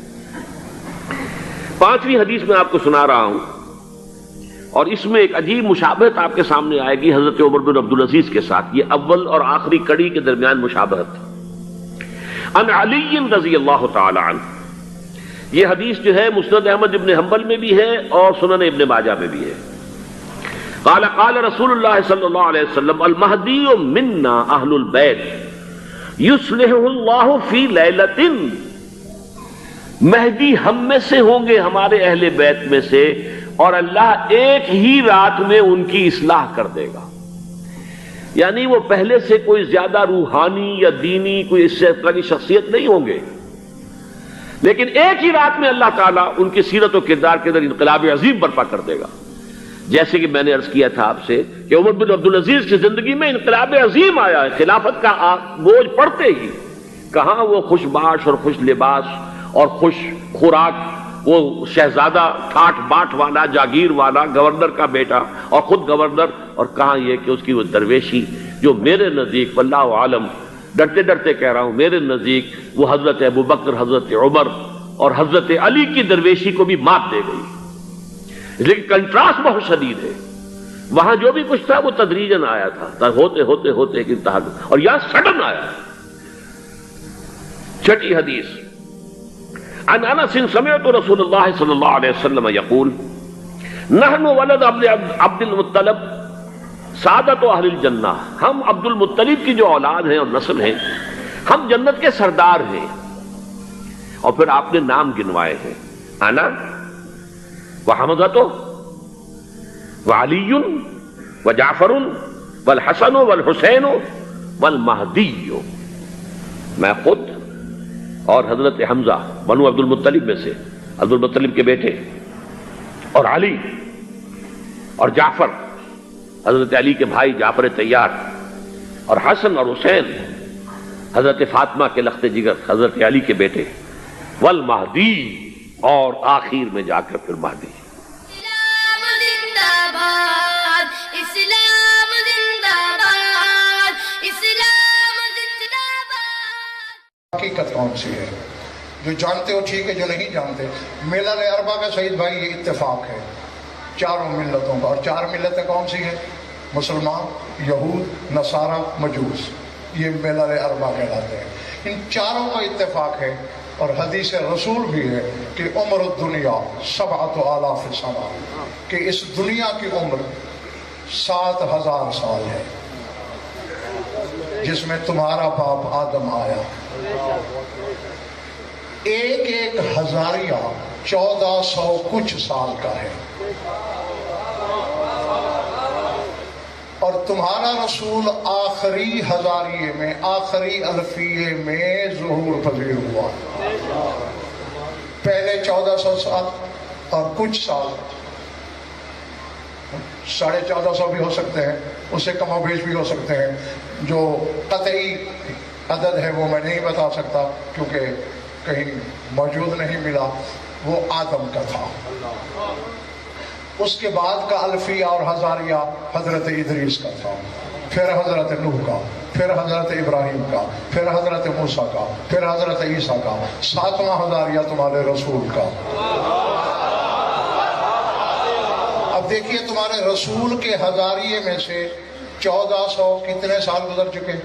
پانچویں حدیث میں آپ کو سنا رہا ہوں، اور اس میں ایک عجیب مشابہت آپ کے سامنے آئے گی حضرت عمر بن عبدالعزیز کے ساتھ. یہ اول اور آخری کڑی کے درمیان مشابہت. عن علی رضی اللہ تعالی عنہ، یہ حدیث جو ہے مسند احمد ابن حنبل میں بھی ہے اور سنن ابن ماجہ میں بھی ہے. قال قال رسول اللہ صلی اللہ علیہ وسلم المہدی منا اہل البیت یصلح اللہ فی لیلۃ، مہدی ہم میں سے ہوں گے، ہمارے اہل بیت میں سے، اور اللہ ایک ہی رات میں ان کی اصلاح کر دے گا. یعنی وہ پہلے سے کوئی زیادہ روحانی یا دینی کوئی اس طرح کی شخصیت نہیں ہوں گے، لیکن ایک ہی رات میں اللہ تعالیٰ ان کی سیرت و کردار کے اندر انقلاب عظیم برپا کر دے گا. جیسے کہ میں نے عرض کیا تھا آپ سے کہ عمر بن عبدالعزیز کی زندگی میں انقلاب عظیم آیا ہے. خلافت کا بوجھ پڑتے ہی کہاں وہ خوش باش اور خوش لباس اور خوش خوراک، وہ شہزادہ ٹھاٹ باٹ والا، جاگیر والا، گورنر کا بیٹا اور خود گورنر، اور کہاں یہ کہ اس کی وہ درویشی جو میرے نزدیک واللہ عالم ڈرتے ڈرتے کہہ رہا ہوں، میرے نزدیک وہ حضرت ابوبکر، حضرت عمر اور حضرت علی کی درویشی کو بھی مات دے گئی. لیکن کنٹراسٹ بہت شدید ہے. وہاں جو بھی کچھ تھا وہ تدریجاً آیا تھا، ہوتے ہوتے ہوتے ایک انتہا، اور یہاں سڈن آیا. چھٹی حدیث، عن انس سمعت رسول اللہ صلی اللہ علیہ وسلم یقول نحن ولد عبد المطلب سعادت اہل الجنہ، ہم عبد المطلب کی جو اولاد ہیں اور نسل ہیں، ہم جنت کے سردار ہیں. اور پھر آپ نے نام گنوائے ہیں، انا وحمزۃ وعلی وجعفر والحسن والحسین والمہدی، میں خود اور حضرت حمزہ بنو عبد المطلب میں سے، عبد المطلب کے بیٹے، اور علی اور جعفر حضرت علی کے بھائی جعفر طیار، اور حسن اور حسین حضرت فاطمہ کے لخت جگر حضرت علی کے بیٹے، والمہدی، اور آخر میں جا کر پھر مہدی. حقیقت کون سی ہے؟ جو جانتے ہو ٹھیک ہے، جو نہیں جانتے. ملل اربع کا سعید بھائی یہ اتفاق ہے چاروں ملتوں کا، اور چار ملتیں کون سی ہیں؟ مسلمان، یہود، نصارہ، مجوس، یہ ملل اربع کہلاتے ہیں. ان چاروں کا اتفاق ہے، اور حدیث رسول بھی ہے کہ عمر الدنیا 7,000 سنہ، کہ اس دنیا کی عمر 7,000 سال ہے، جس میں تمہارا باپ آدم آیا. ایک ایک ہزاریہ 1400 کچھ سال کا ہے، اور تمہارا رسول آخری ہزاریے میں، آخری الفیے میں ظہور پذیر ہوا. پہلے 1400 سال اور کچھ سال، 1450 بھی ہو سکتے ہیں، اس سے کم و بیش بھی ہو سکتے ہیں. جو قطعی عدد ہے وہ میں نہیں بتا سکتا کیونکہ کہیں موجود نہیں ملا. وہ آدم کا تھا. اس کے بعد کا الفیہ اور ہزاریہ حضرت ادریس کا تھا، پھر حضرت نوح کا، پھر حضرت ابراہیم کا، پھر حضرت موسیٰ کا، پھر حضرت عیسیٰ کا، 7واں ہزاریہ تمہارے رسول کا. اب دیکھیے تمہارے رسول کے ہزاریے میں سے 1400 کتنے سال گزر چکے؟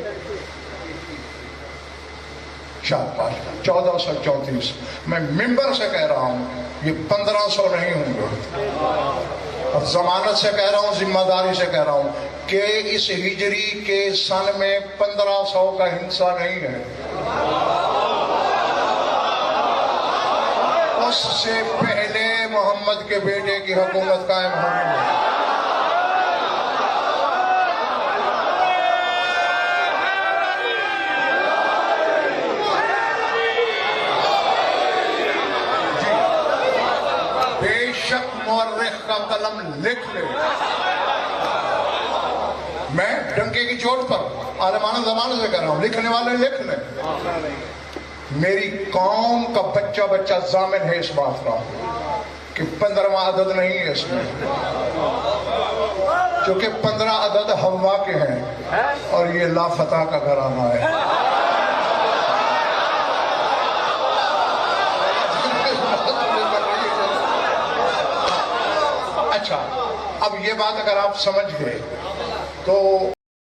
1434. میں ممبر سے کہہ رہا ہوں یہ 1500 نہیں ہوں گے، اور ضمانت سے کہہ رہا ہوں، ذمہ داری سے کہہ رہا ہوں کہ اس ہجری کے سن میں 1500 کا ہنسا نہیں ہے. اس سے پہلے محمد کے بیٹے کی حکومت قائم ہوئی ہے. مورخ کا قلم لکھ لے، میں ڈنکے کی چوٹ پر عالمانہ زمانے سے کہہ رہا ہوں، لکھنے والے لکھ لیں. میری قوم کا بچہ بچہ ضامن ہے اس بات کا کہ 15واں عدد نہیں ہے اس میں، کیونکہ 15 عدد حوا کے ہیں اور یہ لا فتح کا گھرانہ ہے. اچھا، اب یہ بات اگر آپ سمجھ گئے تو